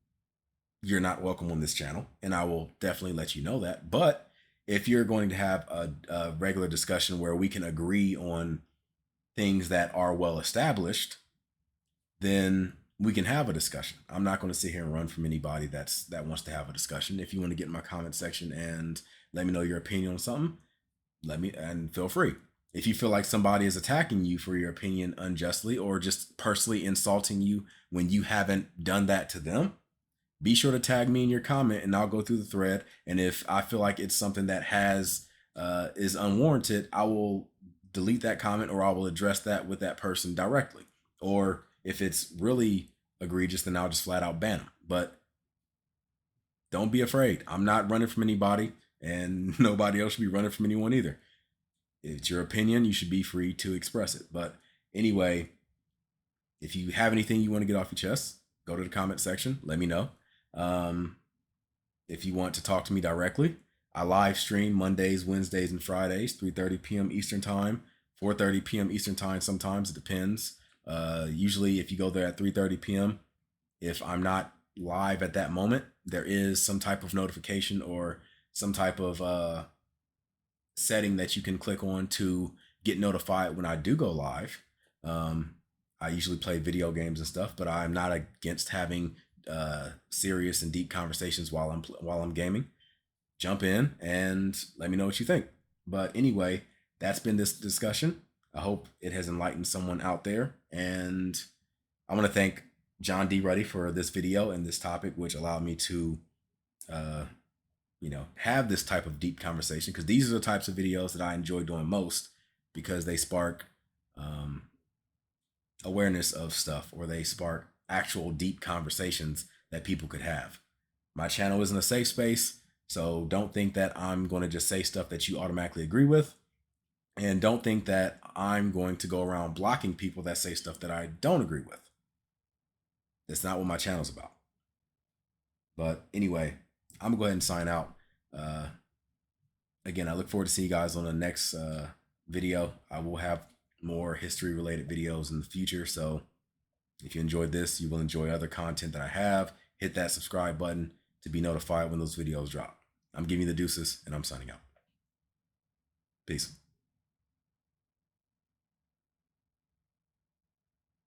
you're not welcome on this channel, and I will definitely let you know that. But if you're going to have a regular discussion where we can agree on things that are well established, then we can have a discussion. I'm not going to sit here and run from anybody that wants to have a discussion. If you want to get in my comment section and let me know your opinion on something, and feel free. If you feel like somebody is attacking you for your opinion unjustly, or just personally insulting you when you haven't done that to them, be sure to tag me in your comment and I'll go through the thread. And if I feel like it's something that is unwarranted, I will delete that comment, or I will address that with that person directly. Or if it's really egregious, then I'll just flat out ban them. But don't be afraid. I'm not running from anybody, and nobody else should be running from anyone either. It's your opinion. You should be free to express it. But anyway, if you have anything you want to get off your chest, go to the comment section. Let me know. If you want to talk to me directly, I live stream Mondays, Wednesdays, and Fridays, 3:30 p.m. Eastern Time, 4:30 p.m. Eastern Time. Sometimes it depends. Usually if you go there at 3:30 p.m., if I'm not live at that moment, there is some type of notification or some type of setting that you can click on to get notified when I do go live. I usually play video games and stuff, but I'm not against having serious and deep conversations while I'm gaming. Jump in and let me know what you think. But anyway, that's been this discussion. I hope it has enlightened someone out there, and I want to thank John D. Ruddy for this video and this topic, which allowed me to have this type of deep conversation, because these are the types of videos that I enjoy doing most, because they spark awareness of stuff, or they spark actual deep conversations that people could have. My channel isn't a safe space, so don't think that I'm going to just say stuff that you automatically agree with, and don't think that I'm going to go around blocking people that say stuff that I don't agree with. That's not what my channel's about. But anyway, I'm gonna go ahead and sign out. Again, I look forward to seeing you guys on the next video. I will have more history related videos in the future, so if you enjoyed this, you will enjoy other content that I have. Hit that subscribe button to be notified when those videos drop. I'm giving you the deuces, and I'm signing out. Peace.